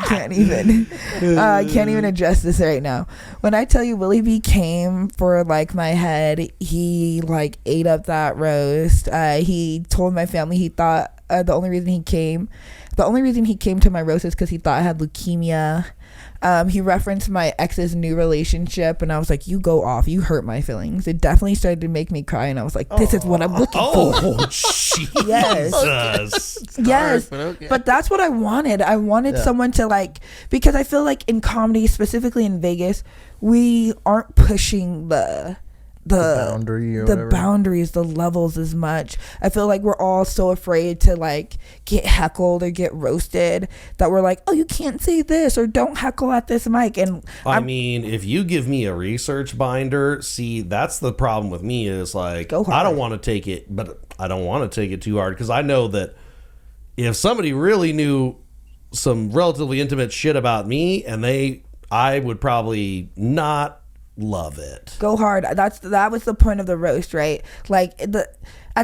can't even address this right now. When I tell you Willie B came for like my head, he like ate up that roast. He told my family he thought the only reason he came to my roast is because he thought I had leukemia. He referenced my ex's new relationship, and I was like, you go off, you hurt my feelings. It definitely started to make me cry, and I was like, this is what I'm looking for. Oh, Jesus. Yes, but that's what I wanted. I wanted someone to like, because I feel like in comedy, specifically in Vegas, we aren't pushing the boundaries, the levels as much. I feel like we're all so afraid to like get heckled or get roasted that we're like, oh, you can't say this, or don't heckle at this mic. And I mean, if you give me a research binder, see, that's the problem with me is like, I don't want to take it, but I don't want to take it too hard, because I know that if somebody really knew some relatively intimate shit about me, and I would probably not love it. Go hard. That was the point of the roast, right? Like at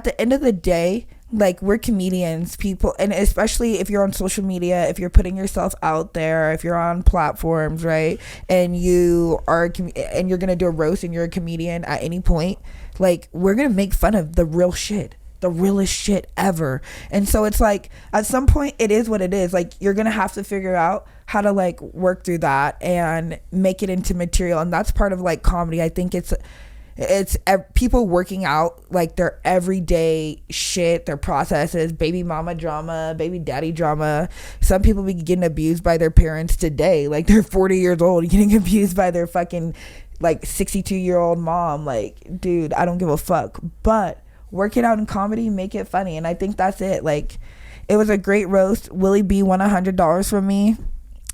the end of the day, like, we're comedians, people, and especially if you're on social media, if you're putting yourself out there, if you're on platforms, right, and you're gonna do a roast and you're a comedian at any point, like, we're gonna make fun of the real shit, the realest shit ever. And so it's like, at some point, it is what it is. Like, you're gonna have to figure out how to like work through that and make it into material. And that's part of like comedy. I think it's people working out like their everyday shit, their processes, baby mama drama, baby daddy drama. Some people be getting abused by their parents today. Like, they're 40 years old getting abused by their fucking like 62-year-old mom. Like, dude, I don't give a fuck. But work it out in comedy, make it funny. And I think that's it. Like, it was a great roast. Willie B won $100 from me.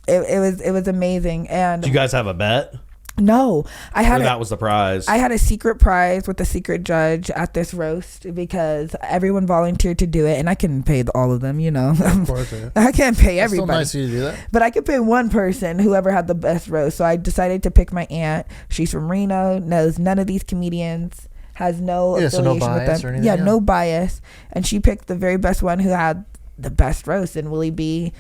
It was amazing. And do you guys have a bet? No, that was the prize. I had a secret prize with a secret judge at this roast because everyone volunteered to do it, and I couldn't pay all of them. Of course, yeah. I can't pay It's everybody. still nice of you to do that. But I could pay one person, whoever had the best roast. So I decided to pick my aunt. She's from Reno, knows none of these comedians, has no affiliation so no with bias them. or anything, Yeah, yeah. no bias. And she picked the very best one who had the best roast. And Willie B,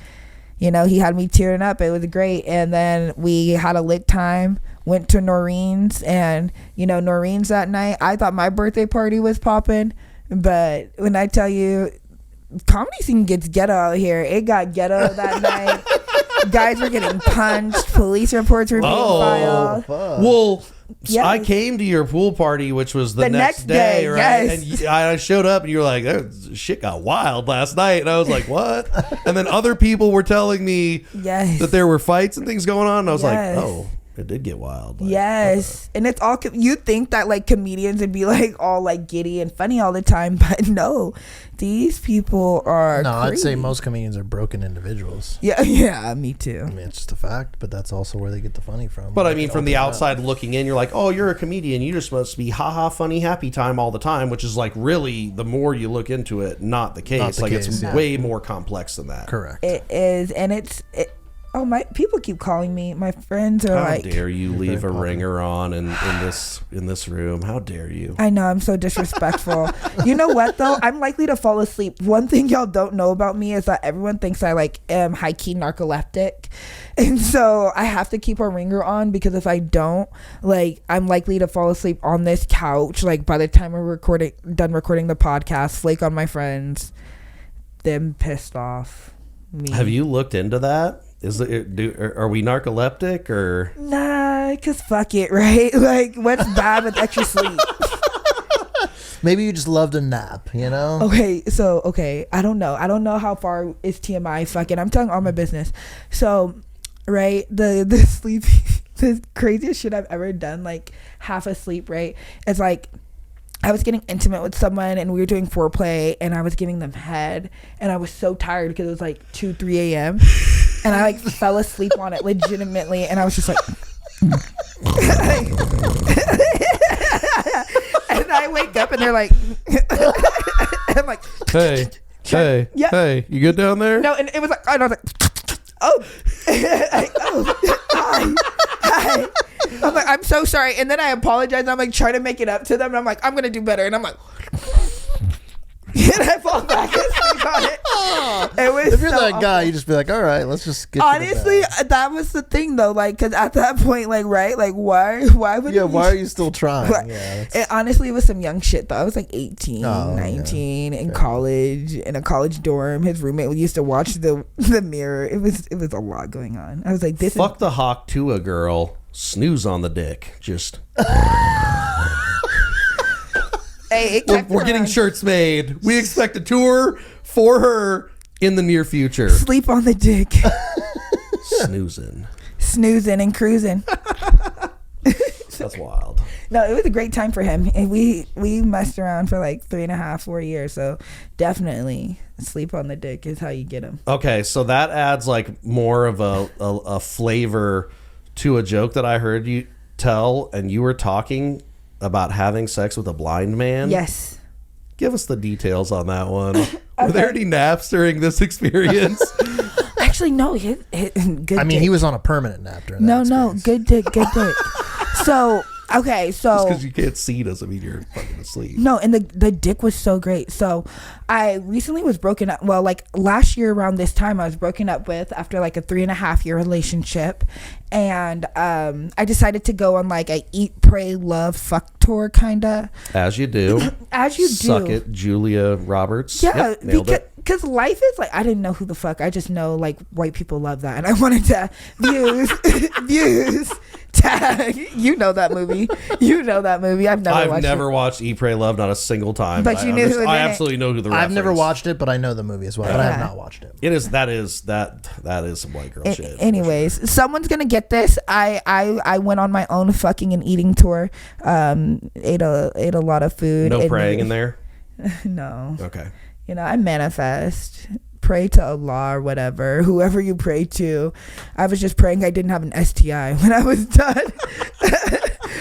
he had me tearing up. It was great. And then we had a lit time. Went to Noreen's, and Noreen's that night, I thought my birthday party was popping, but when I tell you, comedy scene gets ghetto out here. It got ghetto that night. Guys were getting punched. Police reports were being filed. Well, Yeah. I came to your pool party, which was the next day, right? yes. And I showed up, and you were like, shit got wild last night. And I was like, what? And then other people were telling me Yes. that there were fights and things going on. And I was Yes. like, oh, it did get wild. Like, Yes. And it's all, you think that like comedians would be like all like giddy and funny all the time, but no, these people are No, I'd say crazy. most comedians are broken individuals. Yeah, me too. I mean, it's just a fact, but that's also where they get the funny from. But I They mean, can from the open it up. outside looking in, you're like, oh, you're a comedian. You just must be haha, funny, happy time all the time, which is like really, the more you look into it, not the case. Not the It's case, yeah. way more complex than that. Correct. It is, and oh my, people keep calling me. My friends are How like, dare you leave a very popular. ringer on in this room? How dare you? I know, I'm so disrespectful. You know what though? I'm likely to fall asleep. One thing y'all don't know about me is that everyone thinks I like am high key narcoleptic, and so I have to keep a ringer on because if I don't, like, I'm likely to fall asleep on this couch. Like by the time we're done recording the podcast, flake on my friends, them pissed off. Me. Have you looked into that? Are we narcoleptic or? Nah, cause fuck it, right? Like, what's bad with extra sleep? Maybe you just loved a nap, Okay, I don't know how far is TMI. Fucking, I'm telling all my business. So, right, the sleep, the craziest shit I've ever done, like half asleep, right? It's like I was getting intimate with someone and we were doing foreplay and I was giving them head and I was so tired because it was like 2-3 a.m. and I like fell asleep on it legitimately and I was just like and I wake up and they're like I'm like Hey, Yeah. hey, you good down there? no, and it was like and I was like oh hi. I'm like, I'm so sorry. And then I apologize. I'm like trying to make it up to them. And I'm like, I'm going to do better. And I'm like, and I fall back asleep on it. It was If you're so that guy, awful. you just be like, all right, let's just get to the Honestly, bed. that was the thing though. Like, cause at that point, like, right? Like, why would Yeah, you- why are you still trying? What? Yeah, It honestly was some young shit though. I was like 18, Oh, 19 in Fair college, in a college dorm. His roommate used to watch the mirror. It was a lot going on. I was like, this Fuck the hawk to a girl. Snooze on the dick. Just hey, it kept we're her getting on. shirts made. We expect a tour for her in the near future. Sleep on the dick, Snoozing. snoozing and cruising. That's wild. No, it was a great time for him. And we messed around for like 3.5-4 years. So definitely sleep on the dick is how you get him. Okay, so that adds like more of a flavor to a joke that I heard you tell, and you were talking about having sex with a blind man. Yes. Give us the details on that one. Were there any naps during this experience? Actually, no. Good I mean, dick. he was on a permanent nap during No, that no. experience. Good dick. So, okay. So. Because you can't see doesn't mean you're fucking asleep. No, and the dick was so great. So I recently was broken up. Well, like last year around this time, I was broken up with after like a 3.5-year relationship. And I decided to go on like a eat, pray, love, fuck tour kind of. As you do. As you do. Suck it, Julia Roberts. Yeah, Yep, nailed it. because life is like, I didn't know who the fuck. I just know like white people love that. And I wanted to views, tag. You know that movie. I've never watched Eat, Pray, Love, not a single time. But you knew who was I in it. absolutely know who the I've never reference. watched it, but I know the movie as well. But I have Yeah. not watched it. It is that is some white girl shit. Anyways, someone's gonna get this. I went on my own fucking and eating tour. Ate a lot of food. No and- praying in there. No. Okay. You know, I manifest pray to Allah or whatever, whoever you pray to. I was just praying I didn't have an STI when I was done.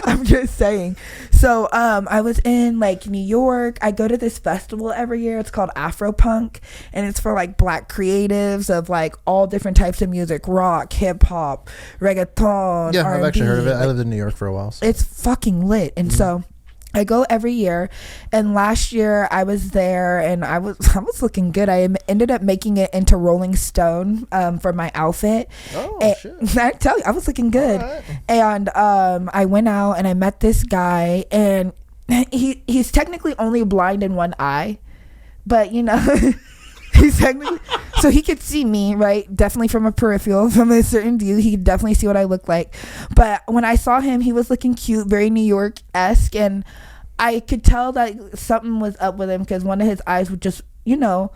I'm just saying. So I was in like New York. I go to this festival every year. It's called Afropunk, and it's for like black creatives of like all different types of music: rock, hip hop, reggaeton. Yeah, R&B. I've actually heard of it. I lived in New York for a while. So. It's fucking lit. And so I go every year, and last year I was there and I was looking good. I ended up making it into Rolling Stone for my outfit. Oh, and shit. I tell you, I was looking good. Right. And I went out and I met this guy, and he's technically only blind in one eye, but you know, he's technically, so he could see me, right? Definitely from a peripheral, from a certain view, he could definitely see what I look like. But when I saw him, he was looking cute, very New York-esque, and I could tell that something was up with him because one of his eyes would just, you know,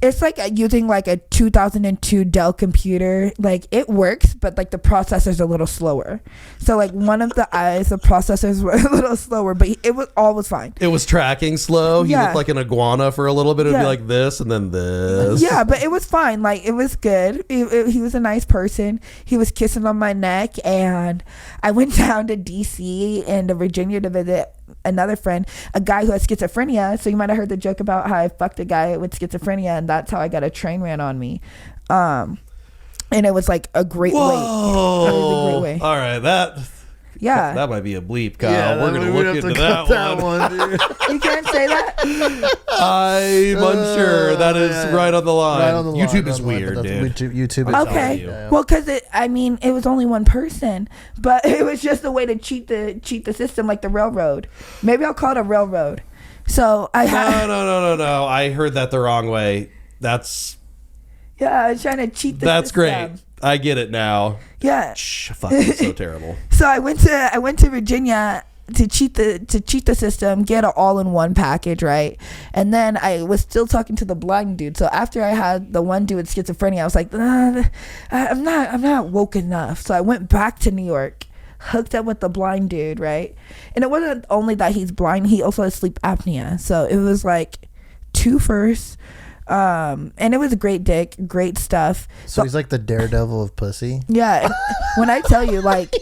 it's like using like a 2002 Dell computer. Like it works, but like the processor's a little slower. So like one of the eyes, the processors were a little slower, but it was all was fine. It was tracking slow. He Yeah. looked like an iguana for a little bit. It'd be Yeah. like this and then this. Yeah, but it was fine. Like it was good. He was a nice person. He was kissing on my neck, and I went down to DC and to Virginia to visit another friend, a guy who has schizophrenia. So you might have heard the joke about how I fucked a guy with schizophrenia, and that's how I got a train ran on me. And it was like a great way. It was a great way. All right, that Yeah. might be a bleep, Kyle. We're gonna look into that one. Dude. You can't say that? I'm unsure. That is right on the line. Right on the line, YouTube right is on the line, weird, but dude. that's- YouTube is I'm telling Okay. you. Yeah. Well, because it was only one person, but it was just a way to cheat the system, like the railroad. Maybe I'll call it a railroad. So I had, No. I heard that the wrong way. That's yeah, I was trying to cheat the that's system. great. I get it now. Yeah. Shh, fuck, it's so terrible. So I went to Virginia to cheat the system, get an all-in-one package, right? And then I was still talking to the blind dude. So after I had the one dude with schizophrenia, I was like, I'm not woke enough. So I went back to New York, hooked up with the blind dude, right? And it wasn't only that he's blind, he also has sleep apnea. So it was like two firsts. And it was a great dick, great stuff. So he's like the Daredevil of pussy. Yeah, and when I tell you, like,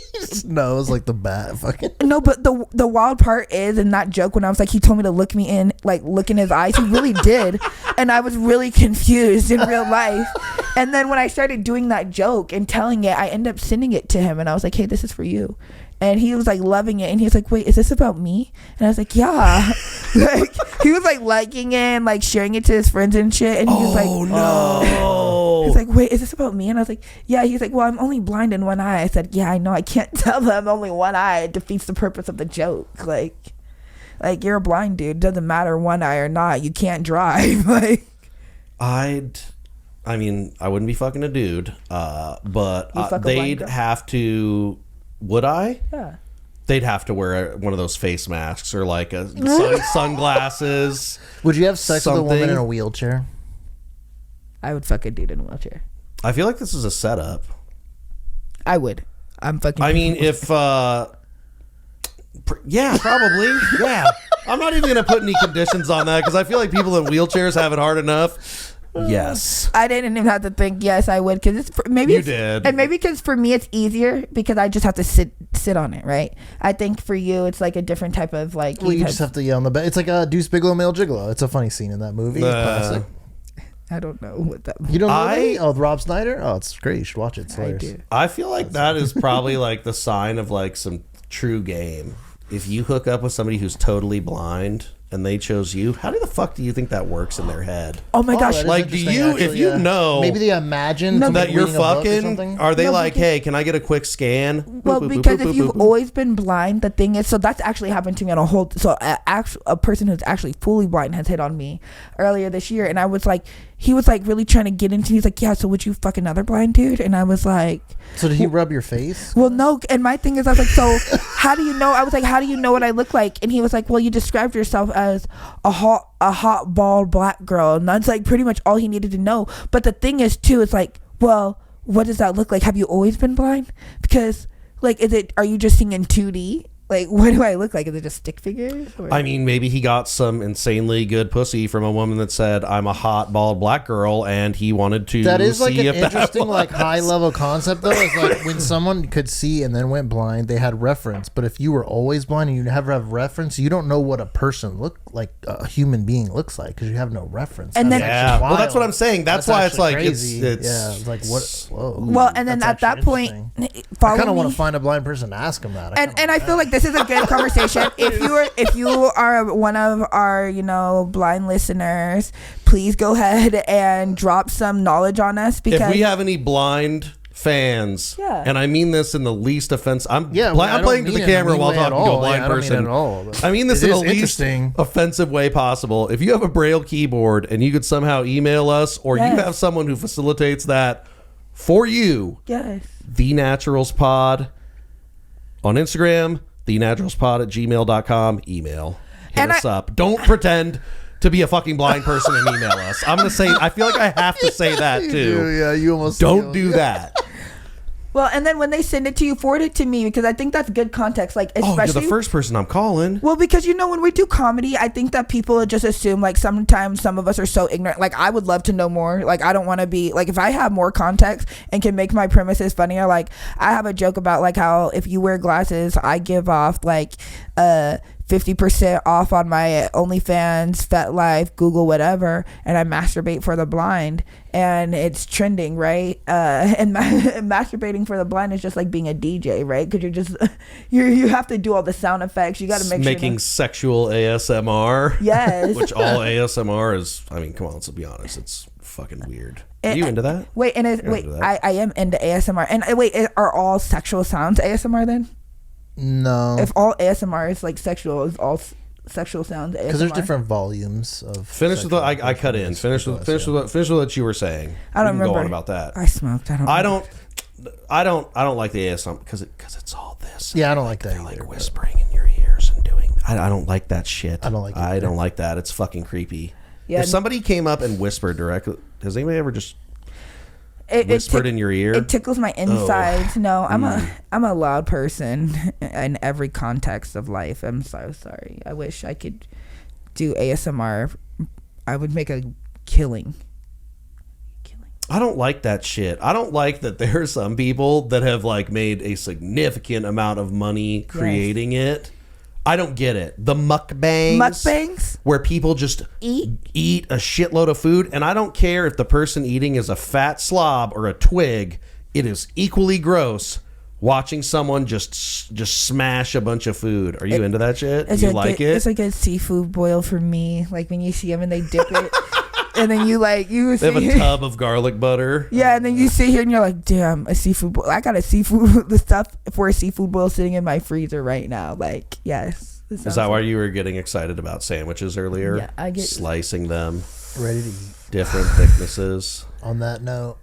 No, it's like the bat. Fucking. no, but the wild part is, and not joke, when I was like, he told me to look in his eyes, he really did, and I was really confused in real life. And then when I started doing that joke and telling it, I ended up sending it to him, and I was like, hey, this is for you. And he was like loving it, and he was like, wait, is this about me? And I was like, yeah. Like he was like liking it and like sharing it to his friends and shit, and he was like, no. he's like, wait, is this about me? And I was like, yeah. He's like, well, I'm only blind in one eye. I said, yeah, I know. I can't tell them only one eye. It defeats the purpose of the joke. Like you're a blind dude. Doesn't matter one eye or not. You can't drive. Like, I mean, I wouldn't be fucking a dude, but You fuck a blind they'd girl? have to. Would I? yeah. They'd have to wear one of those face masks or like sunglasses. Would you have sex with a woman Something. in a wheelchair? I would fuck a dude in a wheelchair. I feel like this is a setup. I would. I'm fucking. I mean, if yeah, probably. Yeah, I'm not even gonna put any conditions on that because I feel like people in wheelchairs have it hard enough. Yes. I didn't even have to think. Yes, I would, because maybe You it's, did. and maybe because for me it's easier because I just have to sit on it, right? I think for you it's like a different type of like. Well, you just have to yell on the bed. It's like a Deuce Bigelow Male Gigolo. It's a funny scene in that movie. Classic. I don't know what that. You don't know that? Oh, Rob Snyder? Oh, it's great. You should watch it. It's I hilarious. do. I feel like that is probably like the sign of like some true game. If you hook up with somebody who's totally blind and they chose you, how the fuck do you think that works in their head? Oh my gosh! that is Like, do interesting, you, if actually, you yeah. know Maybe they imagine No, that you're reading a book or fucking, something? are they No, like, because- hey, can I get a quick scan? Well, Boop, boop, because boop, if boop, you've boop, boop. always been blind, the thing is, so that's actually happened to me on a whole. So a person who's actually fully blind has hit on me earlier this year, and I was like, he was like really trying to get into. He's like, yeah, so would you fuck another blind dude? And I was like, So did he rub your face? well, no. And my thing is, I was like, so how do you know? I was like, how do you know what I look like? And he was like, well, you described yourself as a hot bald black girl, and that's like pretty much all he needed to know. But the thing is too, it's like, well, what does that look like? Have you always been blind? Because like, are you just seeing in 2D? Like, what do I look like? Is it just stick figures? Or? I mean, maybe he got some insanely good pussy from a woman that said, "I'm a hot bald black girl," and he wanted to. That is like see an if interesting, like was. high level concept though. It's like when someone could see and then went blind, they had reference. But if you were always blind and you never have reference, you don't know what a person a human being looks like because you have no reference. And That's then- actually Yeah, well, wild. that's what I'm saying. That's why it's actually like crazy. it's yeah, it's like what? Whoa. Well, and then That's at that actually point, interesting. I follow kind of want me. to find a blind person to ask them that. And I feel like this is a good conversation. If you are one of our blind listeners, please go ahead and drop some knowledge on us because if we have any blind fans, Yeah. and I mean this in the least offense. I'm I I'm don't playing to mean the it in a camera mean while way at talking to a all. blind Yeah, I don't mean person. it at all, but I mean this it in the is least interesting. offensive way possible. If you have a Braille keyboard and you could somehow email us, or Yes. you have someone who facilitates that for you, yes. The Naturals Pod on Instagram, thenaturalspod@gmail.com, email. Hit And us up. Don't pretend to be a fucking blind person and email us. I'm going to say, I feel like I have to say that too. Yeah, you almost Don't do that. Well, and then when they send it to you, forward it to me because I think that's good context. Like, Oh, especially you're the first person I'm calling. Well, because when we do comedy, I think that people just assume like sometimes some of us are so ignorant. Like, I would love to know more. Like, I don't want to be like, if I have more context and can make my premises funnier. Like, I have a joke about like how if you wear glasses, I give off like 50% off on my OnlyFans, FetLife, Google, whatever, and I masturbate for the blind, and it's trending, right? And masturbating for the blind is just like being a DJ, right? Because you're just you have to do all the sound effects. You got to make Making sure. sexual ASMR. Yes. Which all ASMR is, I mean, come on, let's be honest. It's fucking weird. Are you into that? Wait, and I am into ASMR. And wait, are all sexual sounds ASMR then? No, If all ASMR is like sexual, is all sexual sounds ASMR? because there's different volumes of. Finish with sexual I cut in. Finish with what you were saying. I don't We can remember. go on about that. I smoked. I don't like the ASMR because it's all this. Yeah, I don't like that They're either. like whispering in your ears and doing. I don't like that shit. I don't like it I either. don't like that. It's fucking creepy. Yeah. If somebody came up and whispered directly, has anybody ever just It whispered in your ear? It tickles my insides. No, I'm a loud person in every context of life. I'm so sorry. I wish I could do ASMR. I would make a killing. I don't like that shit. I don't like that there are some people that have like made a significant amount of money creating it. I don't get it. The Mukbangs? where people just eat a shitload of food, and I don't care if the person eating is a fat slob or a twig. It is equally gross watching someone just smash a bunch of food. Are you into that shit? You like it? It's like a seafood boil for me. Like when you see them and they dip it, and then you They have a tub of garlic butter. Yeah, and then you sit here and you're like, damn, a seafood boil. I got the stuff for a seafood boil sitting in my freezer right now. Like, yes. Is that why you were getting excited about sandwiches earlier? Yeah, I get slicing them, Ready to eat. different thicknesses. On that note,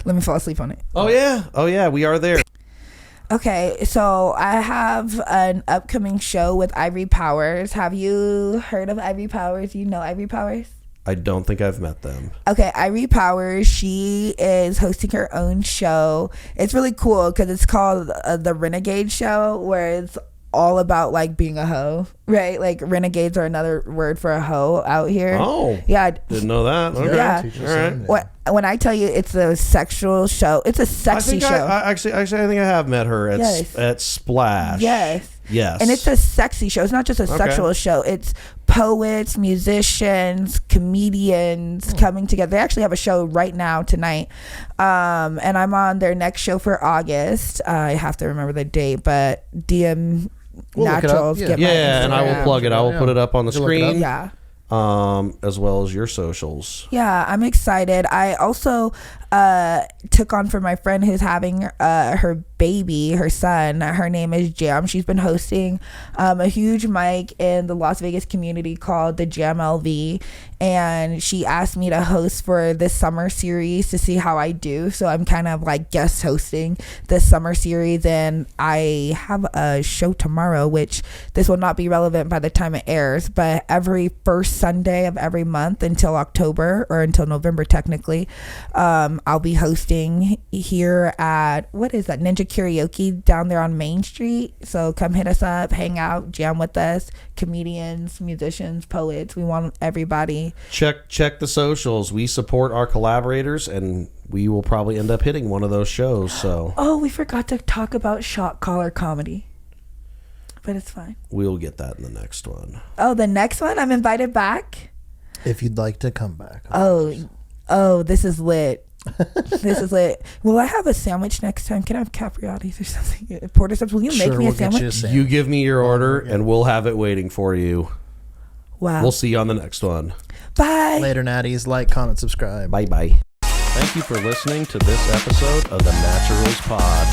Let me fall asleep on it. Oh yeah, we are there. Okay, so I have an upcoming show with Ivory Powers. Have you heard of Ivory Powers? You know Ivory Powers? I don't think I've met them. Okay, Ivory Powers, she is hosting her own show. It's really cool because it's called The Renegade Show, where it's all about like being a hoe, right? Like renegades are another word for a hoe out here. Oh, yeah, didn't know that. Okay. Yeah. teach us All right. something. when I tell you it's a sexual show, it's a sexy show. Actually, I think I have met her at Yes. at Splash. Yes. Yes. And it's a sexy show. It's not just a sexual show. It's poets, musicians, comedians coming together. They actually have a show right now tonight. And I'm on their next show for August. I have to remember the date, but DM We'll look it up. Naturals. Yeah. Get my Yeah, and I will Instagram. plug it. I will Yeah. put it up on the You can look it up. screen. Yeah. As well as your socials. Yeah, I'm excited. I also took on for my friend who's having her baby, her son. Her name is Jam. She's been hosting a huge mic in the Las Vegas community called the Jam LV, and she asked me to host for this summer series to see how I do. So I'm kind of like guest hosting this summer series, and I have a show tomorrow, which this will not be relevant by the time it airs, but every first Sunday of every month until October, or until November technically, I'll be hosting here at, what is that, Ninja karaoke down there on Main Street. So come hit us up, hang out, jam with us. Comedians, musicians, poets. We want everybody. Check the socials. We support our collaborators, and we will probably end up hitting one of those shows. So Oh, we forgot to talk about shot caller comedy. But it's fine. we'll get that in the next one. Oh, the next one? I'm invited back? If you'd like to come back. Oh, this is lit. This is lit. Will I have a sandwich next time? Can I have capriati's or something? Porter steps. Will you make me a Get you sandwich? You give me your order, and we'll have it waiting for you. Wow. We'll see you on the next one. Bye. Later, natties. Like, comment, subscribe. Bye. Thank you for listening to this episode of the Naturals Pod.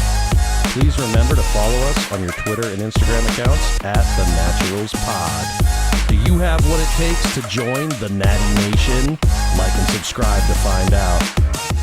Please remember to follow us on your Twitter and Instagram accounts at the Naturals Pod. Do you have what it takes to join the Natty Nation? Like and subscribe to find out.